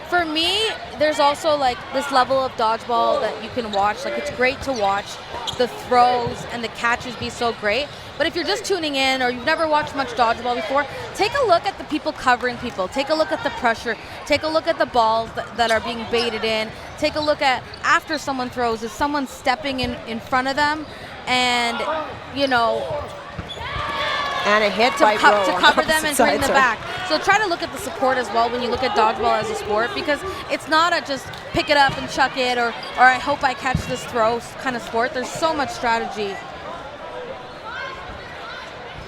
B: For me, there's also like this level of dodgeball that you can watch. Like, it's great to watch the throws and the catches be so great. But if you're just tuning in or you've never watched much dodgeball before, take a look at the people covering people. Take a look at the pressure. Take a look at the balls that are being baited in. Take a look at after someone throws, is someone stepping in front of them? And, you know,
A: and a hit
B: to
A: by Rowe
B: to
A: on
B: cover
A: the
B: them and
A: opposite
B: bring them
A: side,
B: back. So try to look at the support as well when you look at dodgeball as a sport, because it's not a just pick it up and chuck it or I hope I catch this throw kind of sport. There's so much strategy.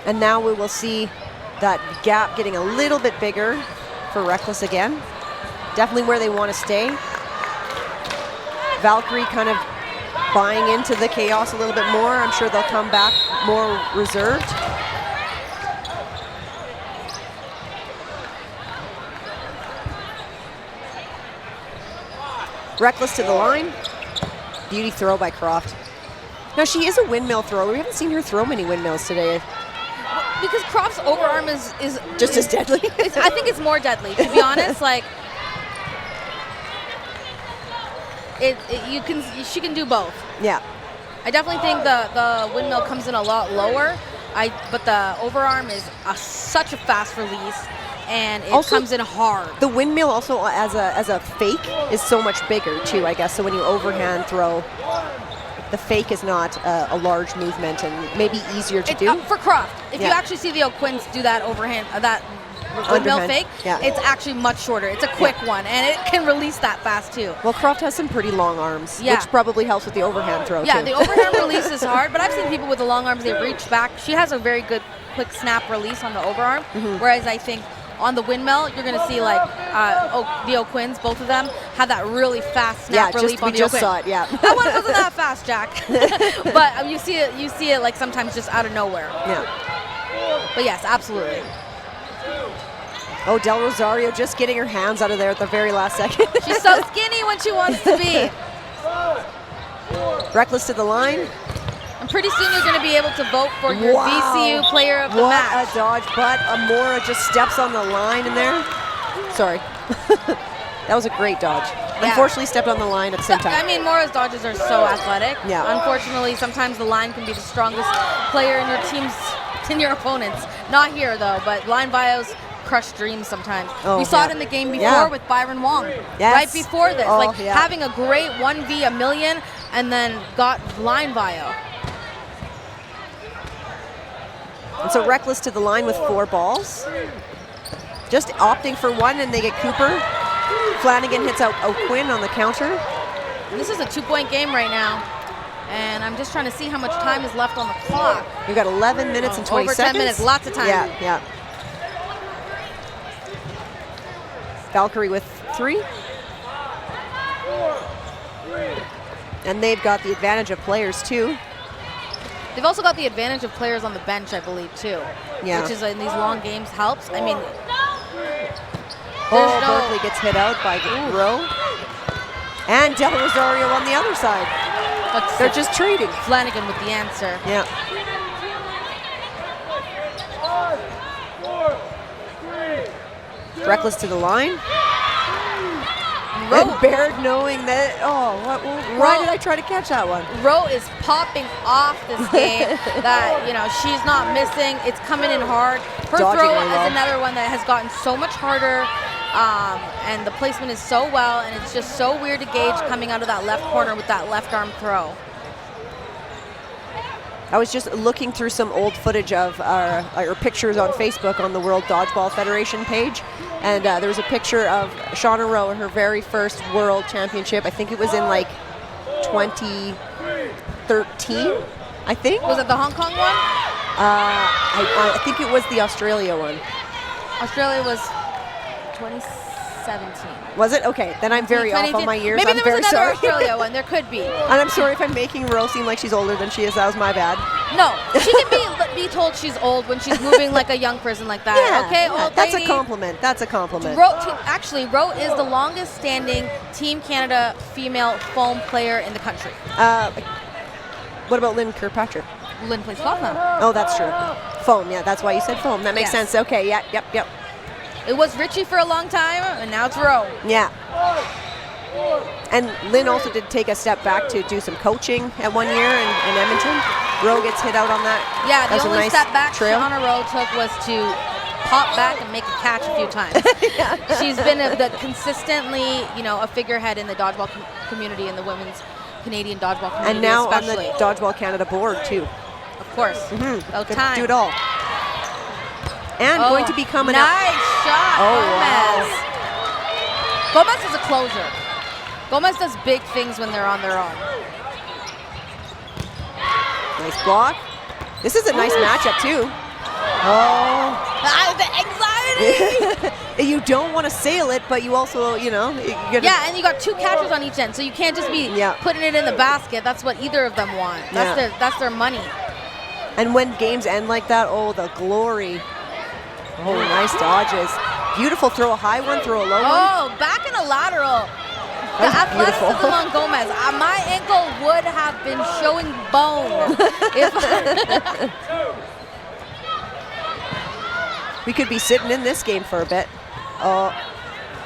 A: And now we will see that gap getting a little bit bigger for Reckless again. Definitely where they want to stay. Valkyrie kind of buying into the chaos a little bit more. I'm sure they'll come back more reserved. Reckless to the line. Beauty throw by Croft. Now, she is a windmill thrower. We haven't seen her throw many windmills today.
B: Because Croft's overarm is
A: Just as deadly?
B: I think it's more deadly, to be honest. Like, she can do both.
A: Yeah.
B: I definitely think the windmill comes in a lot lower, but the overarm is such a fast release, and it
A: Also,
B: comes in hard.
A: The windmill also as a fake is so much bigger too, I guess. So when you overhand throw, the fake is not a large movement and maybe easier to do.
B: For Croft, if you
A: Yeah.
B: actually see the O'Quinns do that overhand, that windmill
A: Underhand,
B: fake,
A: yeah.
B: it's actually much shorter. It's a quick one, and it can release that fast too.
A: Well, Croft has some pretty long arms,
B: Yeah.
A: which probably helps with the overhand throw
B: Yeah,
A: too.
B: the overhand release is hard, but I've seen people with the long arms, they reach back. She has a very good quick snap release on the overarm, whereas I think on the windmill, you're going to see like the O'Quinns, both of them, have that really fast snap relief on
A: we
B: the
A: just
B: O'Quinn.
A: saw it, yeah.
B: That one wasn't that fast, Jack. But you see it like sometimes just out of nowhere.
A: Yeah.
B: But yes, absolutely.
A: Oh, Del Rosario just getting her hands out of there at the very last second.
B: She's so skinny when she wants to be.
A: Reckless to the line.
B: And pretty soon you're going to be able to vote for your
A: Wow.
B: VCU player of the
A: What
B: match.
A: a dodge, but Amora just steps on the line in there. Sorry. That was a great dodge.
B: Yeah.
A: Unfortunately, stepped on the line at the same time.
B: I mean, Mora's dodges are so athletic.
A: Yeah.
B: Unfortunately, sometimes the line can be the strongest player in your team's, in your opponents. Not here, though, but line bios crush dreams sometimes.
A: Oh,
B: we saw
A: yeah.
B: it in the game before
A: Yeah.
B: with Byron Wong.
A: Yes.
B: Right before this.
A: Oh,
B: like
A: yeah.
B: having a great 1v a million and then got line bio.
A: And so Reckless to the line with 4 balls. Just opting for one, and they get Cooper. Flanagan hits out O'Quinn on the counter.
B: This is a 2-point game right now. And I'm just trying to see how much time is left on the clock.
A: We've got 11 minutes and 20
B: over
A: seconds.
B: 10 minutes, lots of time.
A: Yeah, yeah. Valkyrie with 3. And they've got the advantage of players, too.
B: They've also got the advantage of players on the bench, I believe, too.
A: Yeah.
B: Which is in these long games helps. I mean,
A: Oh,
B: no-
A: Berkeley gets hit out by Rowe. And Del Rosario on the other side.
B: but
A: They're just trading.
B: Flanagan with the answer.
A: Yeah.
C: 5, 4, 3.
A: Reckless to the line.
B: Rowe,
A: And Baird knowing that, why did I try to catch that one?
B: Rowe is popping off this game that, she's not missing. It's coming in hard. Her
A: Dodging
B: throw
A: really well.
B: is another one that has gotten so much harder. And the placement is so well, and it's just so weird to gauge coming out of that left corner with that left arm throw.
A: I was just looking through some old footage of our pictures on Facebook on the World Dodgeball Federation page, and there was a picture of Shauna Rowe at her very first World Championship. I think it was in like 2013, I think.
B: Was it the Hong Kong one?
A: I think it was the Australia one.
B: Australia was 2017.
A: Was it? Okay, then I'm very off on my years.
B: Maybe
A: I'm
B: there
A: very
B: was another
A: sorry.
B: Australia one. There could be.
A: And I'm sorry if I'm making Rowe seem like she's older than she is. That was my bad.
B: No, she can be told she's old when she's moving like a young person like that.
A: Yeah,
B: Okay,
A: yeah,
B: old
A: that's
B: lady.
A: a compliment. That's a compliment.
B: Actually, Roe is the longest standing Team Canada female foam player in the country.
A: What about Lynn Kirkpatrick?
B: Lynn plays golf now.
A: Oh, that's true. Foam, yeah, that's why you said foam. That makes
B: Yes.
A: sense. Okay, yep.
B: It was Richie for a long time, and now it's Roe.
A: Yeah. And Lynn also did take a step back to do some coaching at 1 year in Edmonton. Roe gets hit out on that.
B: Yeah,
A: That was
B: the
A: a
B: only
A: nice
B: step back
A: trail.
B: Shauna Rowe took was to pop back and make a catch a few times. She's been consistently, a figurehead in the dodgeball community, in the women's Canadian dodgeball community,
A: And now
B: especially.
A: on the Dodgeball Canada board, too.
B: Of course. About
A: Good to
B: time.
A: do it all. And going to become an...
B: Nice shot,
A: Oh,
B: Gomez. Gomez is a closer. Gomez does big things when they're on their own.
A: Nice block. This is a nice matchup, too. Oh.
B: The anxiety!
A: You don't want to sail it, but you also, you gotta...
B: Yeah, and you got 2 catchers on each end, so you can't just be putting it in the basket. That's what either of them want. That's their money.
A: And when games end like that, oh, the glory. Oh, nice dodges. Beautiful throw, a high one, throw a low one.
B: Oh, back in a lateral. The athleticism on Gomez. My ankle would have been showing bone.
A: We could be sitting in this game for a bit. Oh.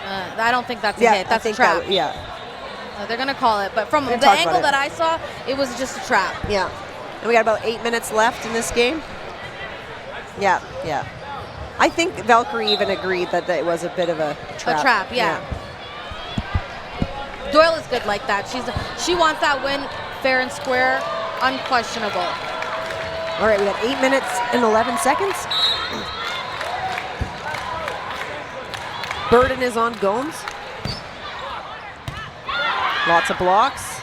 B: I don't think that's a hit. That's a trap. They're going to call it. But from the angle that I saw, it was just a trap.
A: Yeah. And we got about 8 minutes left in this game. Yeah. I think Valkyrie even agreed that it was a bit of a trap.
B: A trap, yeah. Doyle is good like that. She wants that win fair and square, unquestionable.
A: All right, we got 8 minutes and 11 seconds. Burden is on Gomes. Lots of blocks.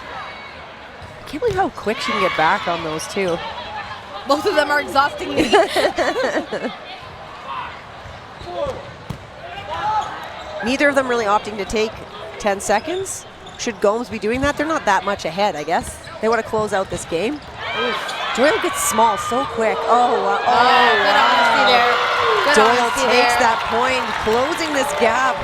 A: I can't believe how quick she can get back on those, too.
B: Both of them are exhausting me.
A: Neither of them really opting to take 10 seconds. Should Gomes be doing that? They're not that much ahead, I guess. They want to close out this game. Doyle gets small so quick. Oh,
B: good honesty there. Good
A: Doyle
B: honesty
A: takes
B: there.
A: that point, closing this gap.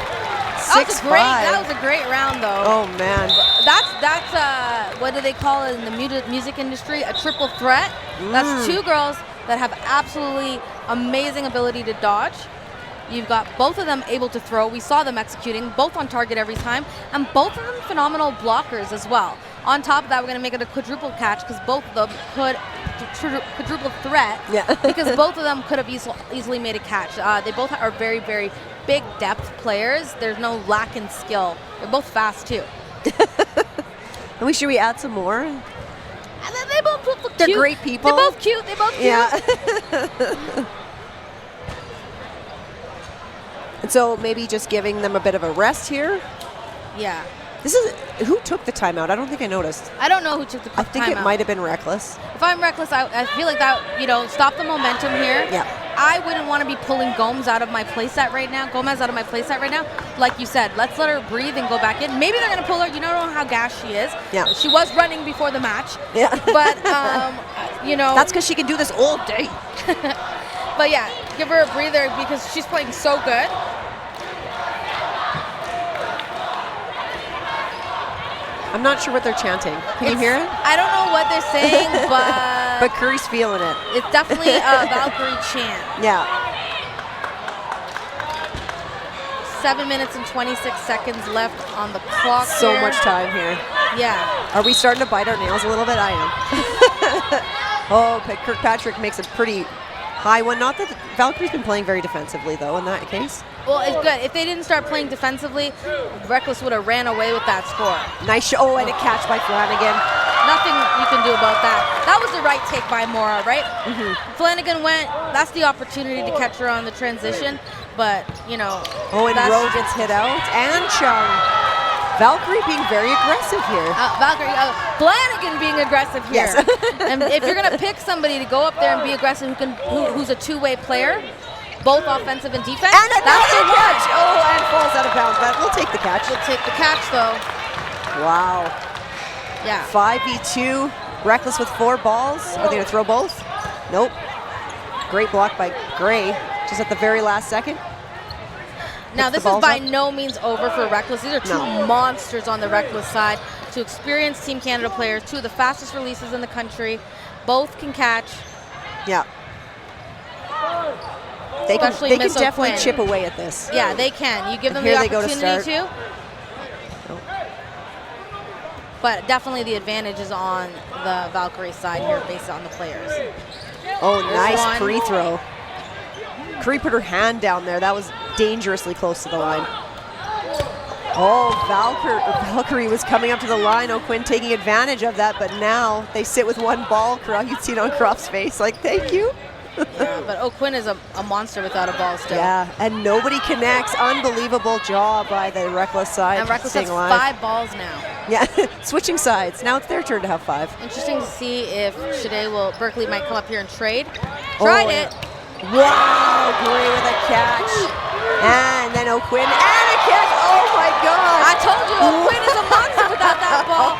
B: That was a great round, though.
A: Oh, man.
B: That's what do they call it in the music industry? A triple threat. That's 2 girls that have absolutely amazing ability to dodge. You've got both of them able to throw. We saw them executing, both on target every time, and both of them phenomenal blockers as well. On top of that, we're going to make it a quadruple catch because both of them could quadruple threat.
A: Yeah.
B: Because both of them could have easily made a catch. They both are very, very big depth players. There's no lack in skill. They're both fast too.
A: Should we add some more?
B: And then they both look cute.
A: They're great people.
B: They're both cute.
A: Yeah. And so maybe just giving them a bit of a rest here.
B: Yeah.
A: Who took the timeout? I don't think I noticed.
B: I don't know who took the timeout.
A: I think it might have been Reckless.
B: If I'm Reckless, I feel like that, stop the momentum here.
A: Yeah.
B: I wouldn't want to be pulling Gomez out of my playset right now. Like you said, let's let her breathe and go back in. Maybe they're going to pull her. You don't know how gassed she is.
A: Yeah.
B: She was running before the match.
A: Yeah.
B: But,
A: That's because she can do this all day.
B: But yeah, give her a breather because she's playing so good.
A: I'm not sure what they're chanting. Can you hear it?
B: I don't know what they're saying, but...
A: But Curry's feeling it.
B: It's definitely a Valkyrie chant.
A: Yeah.
B: 7 minutes and 26 seconds left on the clock.
A: So much time here.
B: Yeah.
A: Are we starting to bite our nails a little bit? I am. Oh, Kirkpatrick makes a pretty high one. Not that Valkyrie's been playing very defensively, though, in that case.
B: Well, it's good. If they didn't start playing defensively, Reckless would have ran away with that score.
A: Nice shot. Oh, and a catch by Flanagan.
B: Nothing you can do about that. That was the right take by Mora, right? Mm-hmm. Flanagan went. That's the opportunity to catch her on the transition. But,
A: Oh, and Rowe gets hit out. And Chung. Valkyrie being very aggressive here.
B: Flanagan being aggressive here.
A: Yes.
B: And if you're going to pick somebody to go up there and be aggressive who's a two-way player, both offensive and defense,
A: and
B: that's the
A: catch.
B: one.
A: Oh, and falls out of bounds. But we'll take the catch.
B: We'll take the catch, though.
A: Wow.
B: Yeah.
A: 5v2. Reckless with 4 balls. Are they going to throw both? Nope. Great block by Gray, just at the very last second.
B: Now,
A: Puts
B: this
A: the
B: is by
A: balls up.
B: no means over for Reckless. These are two monsters on the Reckless side. Two experienced Team Canada players, two of the fastest releases in the country. Both can catch.
A: Yeah. They can
B: Especially Miss
A: definitely
B: O'Quinn.
A: chip away at this.
B: Yeah, they can. You give them
A: And
B: the
A: here they go to
B: opportunity
A: start.
B: to. But definitely the advantage is on the Valkyrie side here based on the players.
A: Oh,
B: There's
A: nice
B: one.
A: free throw. Curry put her hand down there. That was dangerously close to the line. Oh, Valkyrie was coming up to the line. O'Quinn taking advantage of that, but now they sit with one ball. You'd see it on Croft's face, like, thank you.
B: Yeah, but O'Quinn is a monster without a ball still.
A: Yeah, and nobody connects. Unbelievable job by the Reckless side.
B: And Reckless has
A: staying alive.
B: 5 balls now.
A: Yeah, switching sides. Now it's their turn to have 5.
B: Interesting to see if Berkeley might come up here and trade. Tried it.
A: Wow, Gray with a catch. And then O'Quinn and a catch. Oh my God.
B: I told you, O'Quinn is a monster without that ball.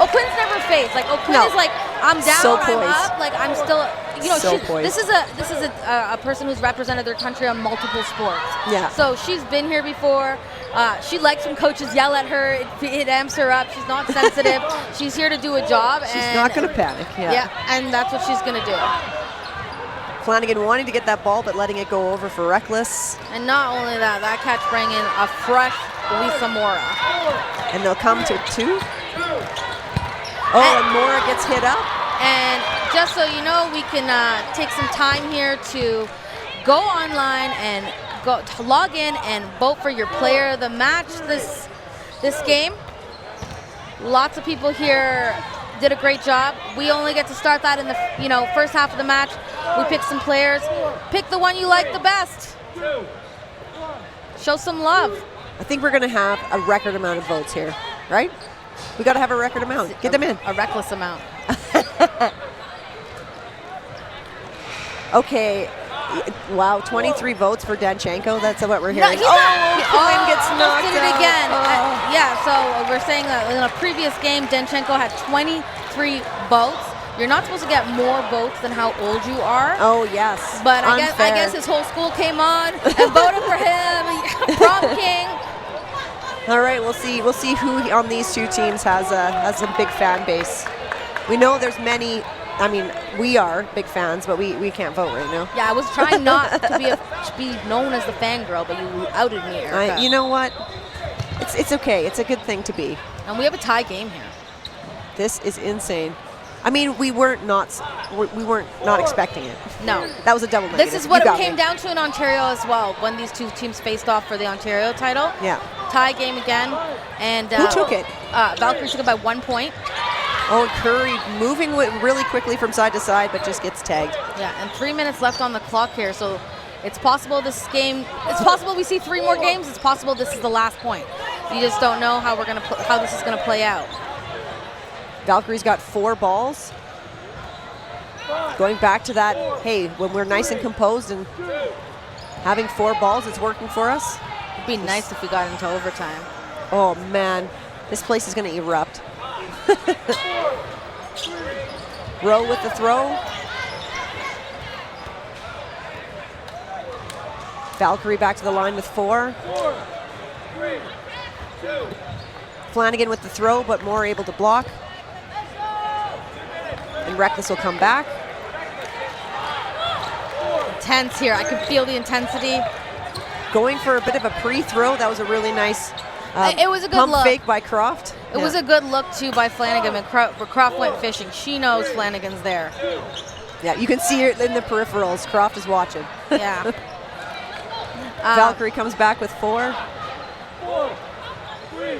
B: O'Quinn's never faced. Like O'Quinn is like, I'm down,
A: So
B: I'm
A: poised.
B: up, like I'm still,
A: So poised.
B: this is a person who's represented their country on multiple sports.
A: Yeah.
B: So she's been here before. She likes when coaches yell at her. It amps her up. She's not sensitive. She's here to do a job.
A: She's not going to panic.
B: Yeah, and that's what she's going to do.
A: Flanagan wanting to get that ball, but letting it go over for Reckless.
B: And not only that catch bring in a fresh Lisa Mora.
A: And they'll come to 2. Oh, and Mora gets hit up.
B: And just so you know, we can take some time here to go online and go to log in and vote for your player of the match this game. Lots of people here did a great job. We only get to start that in the first half of the match. We pick some players. Pick the one you like the best. Show some love.
A: I think we're going to have a record amount of votes here, right? We got to have a record amount. Get them in.
B: A reckless amount.
A: Okay. Wow, 23 votes for Danchenko. That's what we're hearing.
B: No,
A: Quinn gets knocked
B: did it
A: out.
B: again.
A: Oh.
B: Yeah, so we're saying that in a previous game, Danchenko had 23 votes. You're not supposed to get more votes than how old you are.
A: Oh, yes.
B: But I
A: Unfair.
B: guess his whole school came on and voted for him. Prom king.
A: All right, we'll see who on these two teams has a big fan base. We know there's many. I mean, we are big fans, but we can't vote right now.
B: Yeah, I was trying not to be known as the fangirl, but you outed me, Erica.
A: You know what? It's okay. It's a good thing to be.
B: And we have a tie game here.
A: This is insane. I mean, we weren't not expecting it.
B: No.
A: That was a double negative.
B: This is what
A: You
B: it
A: got
B: came
A: me.
B: down to in Ontario as well, when these two teams faced off for the Ontario title.
A: Yeah.
B: Tie game again. And
A: Who took it?
B: Valkyrie took it by 1 point.
A: Oh, and Curry moving really quickly from side to side, but just gets tagged.
B: Yeah, and 3 minutes left on the clock here, so it's possible this game. It's possible we see 3 more games. It's possible this is the last point. You just don't know how this is gonna play out.
A: Valkyrie's got 4 balls. Going back to that, hey, when we're nice and composed and having 4 balls, it's working for us.
B: It'd be nice if we got into overtime.
A: Oh man, this place is going to erupt. Rowe with the throw. Valkyrie back to the line with 4.
C: 4, 3, 2.
A: Flanagan with the throw, but more able to block. And Reckless will come back.
B: Intense here. I can feel the intensity.
A: Going for a bit of a pre-throw. That was a really nice
B: It was a good
A: pump
B: look.
A: fake by Croft.
B: It was a good look, too, by Flanagan. And Croft went fishing. She knows Flanagan's there.
A: Yeah, you can see it in the peripherals. Croft is watching.
B: Yeah.
A: Valkyrie comes back with 4.
C: 4, 3,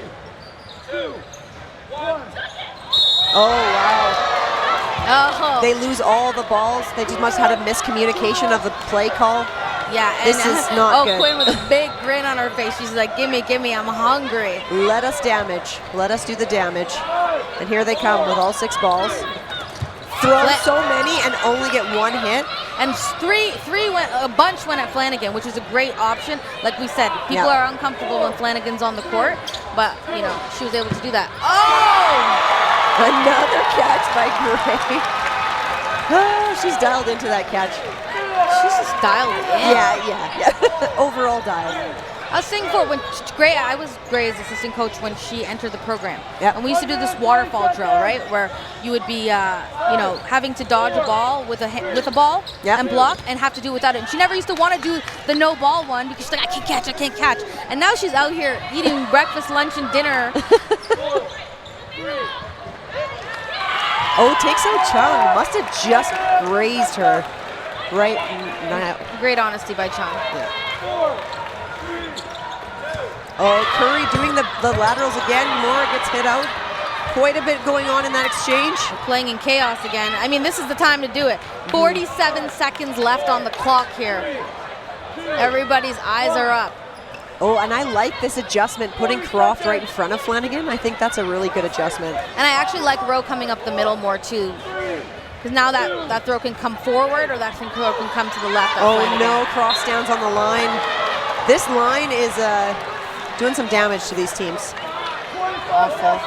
C: 2, 1.
A: Oh, wow.
B: Oh.
A: They lose all the balls. They just must have had a miscommunication of the play call.
B: Yeah, and
A: This is not good.
B: Quinn with a big grin on her face. She's like, gimme, I'm hungry.
A: Let us damage. Let us do the damage. And here they come with all 6 balls. Throw so many and only get 1 hit.
B: And a bunch went at Flanagan, which is a great option. Like we said, people are uncomfortable when Flanagan's on the court, but she was able to do that. Oh!
A: Another catch by Gray. Oh, she's dialed into that catch.
B: She's just dialed in.
A: Yeah. Overall dialed.
B: I was saying before, I was Gray's assistant coach when she entered the program.
A: Yep.
B: And we used to do this waterfall drill, right, where you would be, having to dodge a ball with a ball
A: Yep.
B: and block and have to do without it. And she never used to want to do the no ball one because she's like, I can't catch. And now she's out here eating breakfast, lunch, and dinner.
A: Oh, takes out Chung. Must have just grazed her. Right now.
B: Great honesty by Chung.
A: Yeah. Oh, Curry doing the laterals again. Mora gets hit out. Quite a bit going on in that exchange.
B: Playing in chaos again. I mean, this is the time to do it. 47 seconds left on the clock here. Everybody's eyes are up.
A: Oh, and I like this adjustment, putting Croft right in front of Flanagan. I think that's a really good adjustment.
B: And I actually like Rowe coming up the middle more too. Because now that throw can come forward or that throw can come to the left.
A: Oh no, Croft stands on the line. This line is doing some damage to these teams.
B: Awful.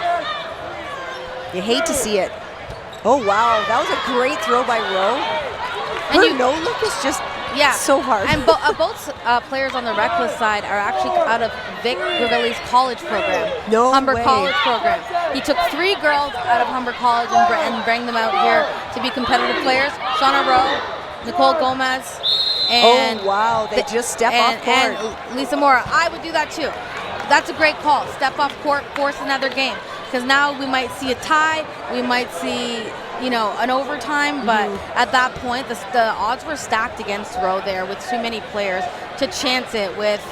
A: You hate to see it. Oh wow, that was a great throw by Rowe. Her no look is just so hard.
B: And both players on the Reckless side are actually out of Vic Gravelli's college program.
A: No
B: Humber
A: way.
B: College program. He took 3 girls out of Humber College and bring them out here to be competitive players. Shauna Rowe, Nicole Gomez, and
A: oh wow, they just step off court.
B: And Lisa Mora. I would do that too. That's a great call. Step off court, force another game. Because now we might see a tie, we might see, an overtime, but at that point, the odds were stacked against Rowe there with too many players to chance it with,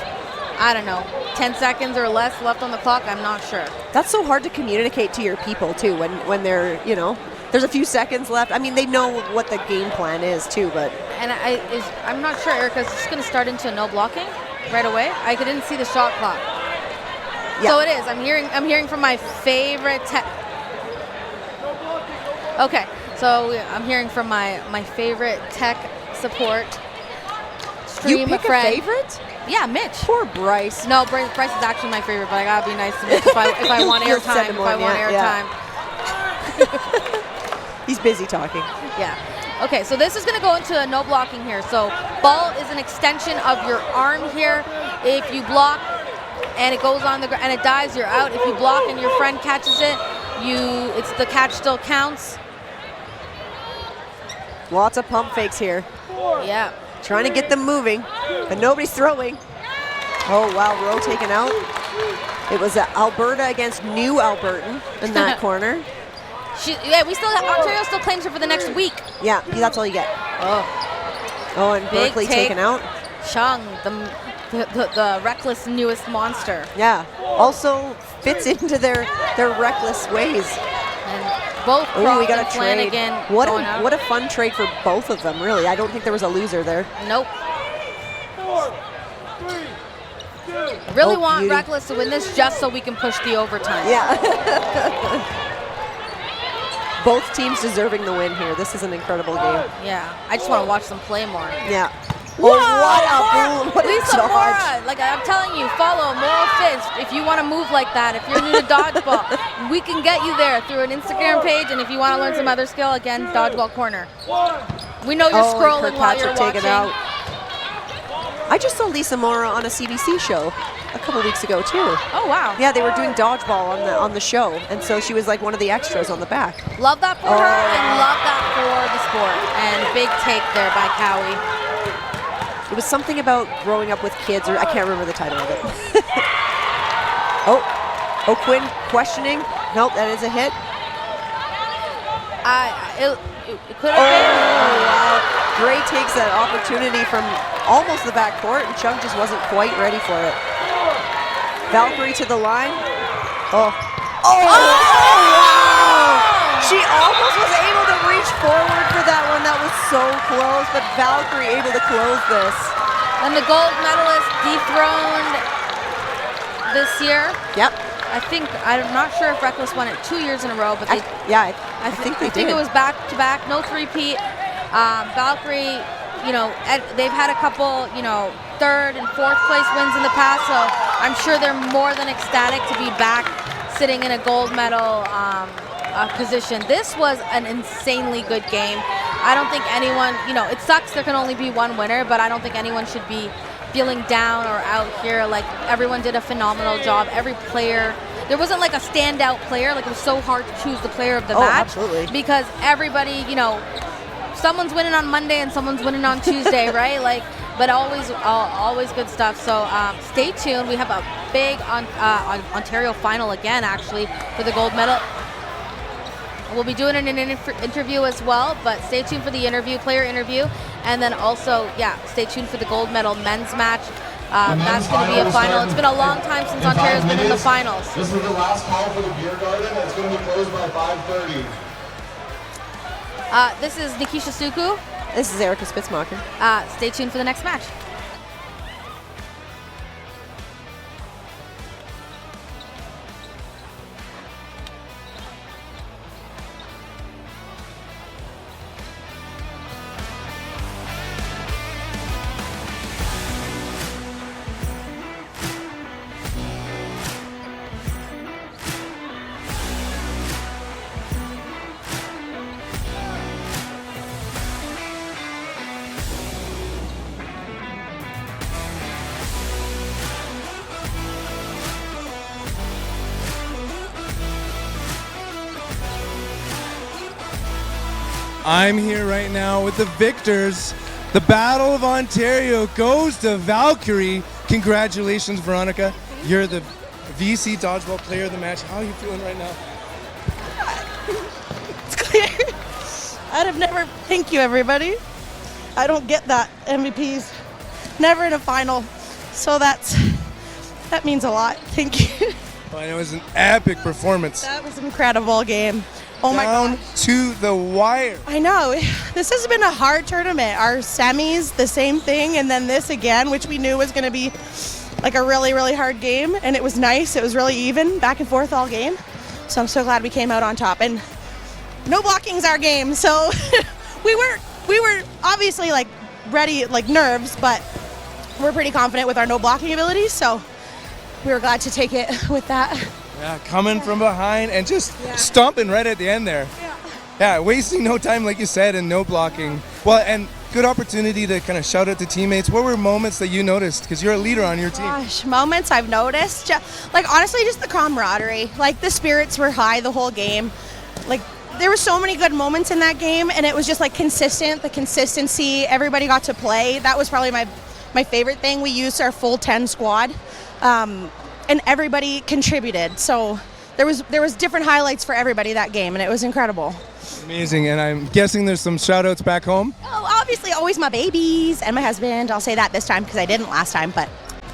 B: 10 seconds or less left on the clock. I'm not sure.
A: That's so hard to communicate to your people too when they're, there's a few seconds left. I mean, they know what the game plan is too, but.
B: And I'm not sure Erica's just going to start into a no blocking right away. I didn't see the shot clock. Yeah. So it is. I'm hearing from my favorite tech. Okay, so I'm hearing from my favorite tech support.
A: You pick a favorite?
B: Yeah, Mitch.
A: Poor Bryce.
B: No, Bryce is actually my favorite, but I gotta be nice to Mitch if I want airtime. If I want airtime.
A: He's busy talking.
B: Yeah. Okay, so this is going to go into a no blocking here. So ball is an extension of your arm here. If you block and it goes on the ground and it dies, you're out. If you block and your friend catches it, it's the catch still counts.
A: Lots of pump fakes here.
B: Yeah.
A: Trying to get them moving, but nobody's throwing. Oh wow, Rowe taken out. It was Alberta against New Albertan in that corner.
B: Ontario still claims her for the next week.
A: Yeah, that's all you get. Oh, and
B: Big
A: Berkeley taken out.
B: Chung, the reckless newest monster.
A: Yeah, also fits into their reckless ways.
B: And both
A: we got a trade.
B: Flanagan.
A: What a fun trade for both of them, really. I don't think there was a loser there.
B: Nope.
C: 4, 3, 2.
B: Really want Reckless to win this just so we can push the overtime.
A: Yeah. Both teams deserving the win here. This is an incredible game.
B: Yeah, I just want to watch them play more.
A: Yeah.
B: Whoa,
A: what a
B: Lisa
A: dodge.
B: Mora, like I'm telling you, follow Moral Fist if you want to move like that. If you're new to dodgeball, we can get you there through an Instagram page. And if you want to learn some other skill, again, Dodgeball Corner. We know you're scrolling while you're watching.
A: Out. I just saw Lisa Mora on a CBC show a couple weeks ago too.
B: Oh wow.
A: Yeah, they were doing dodgeball on the show, and so she was like one of the extras on the back.
B: Love that for her, and love that for the sport. And big take there by Cowie.
A: It was something about growing up with kids, or I can't remember the title of it. Quinn questioning. Nope, that is a hit.
B: It could have been.
A: Oh, wow. Gray takes that opportunity from almost the back court, and Chung just wasn't quite ready for it. Valkyrie to the line. Oh, wow! She almost was able to reach forward for that one. That was so close, but Valkyrie able to close this.
B: And the gold medalist dethroned this year.
A: Yep.
B: I'm not sure if Reckless won it 2 years in a row, but
A: I think they did.
B: I think it was back-to-back, no three-peat. Valkyrie, they've had a couple, third and fourth place wins in the past, so I'm sure they're more than ecstatic to be back sitting in a gold medal position. This was an insanely good game. I don't think anyone, it sucks there can only be one winner, but I don't think anyone should be feeling down or out here. Like, everyone did a phenomenal job. Every player, there wasn't like a standout player. Like, it was so hard to choose the player of the match.
A: Absolutely.
B: Because everybody, someone's winning on Monday and someone's winning on Tuesday, right? Like, but always good stuff. So stay tuned. We have a big Ontario final again, actually, for the gold medal. We'll be doing an interview as well, but stay tuned for the player interview, and then also, stay tuned for the gold medal men's match. That's going to be a final. It's been a long time since Ontario's been in the finals.
D: This is the last call for the beer garden. It's going to be closed by 5:30.
B: This is Nikisha Suku.
A: This is Erica Spitzmacher.
B: Stay tuned for the next match.
E: I'm here right now with the victors. The Battle of Ontario goes to Valkyrie. Congratulations, Veronica. You're the VC Dodgeball Player of the Match. How are you feeling right now?
F: It's clear. I'd have never, thank you everybody. I don't get that MVPs, never in a final. So that means a lot. Thank you.
E: Oh, and it was an epic performance.
F: That was an incredible game. Oh my
E: Down
F: God.
E: to the wire.
F: I know. This has been a hard tournament. Our semis, the same thing, and then this again, which we knew was going to be like a really, really hard game. And it was nice. It was really even, back and forth all game. So I'm so glad we came out on top. And no blocking's our game. So we were obviously like ready, like nerves, but we're pretty confident with our no blocking abilities. So we were glad to take it with that.
E: Yeah, coming from behind and just stomping right at the end there. Yeah, wasting no time, like you said, and no blocking. Well, and good opportunity to kind of shout out to teammates. What were moments that you noticed? Because you're a leader on your team.
F: Gosh, moments I've noticed. Like, honestly, just the camaraderie. Like, the spirits were high the whole game. Like, there were so many good moments in that game, and it was just, like, consistent. The consistency, everybody got to play. That was probably my favorite thing. We used our full 10 squad. And everybody contributed. So there was different highlights for everybody that game, and it was incredible.
E: Amazing, and I'm guessing there's some shout outs back home?
F: Oh, obviously always my babies and my husband. I'll say that this time because I didn't last time, but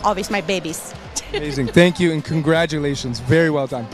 F: obviously my babies.
E: Amazing, thank you, and congratulations. Very well done.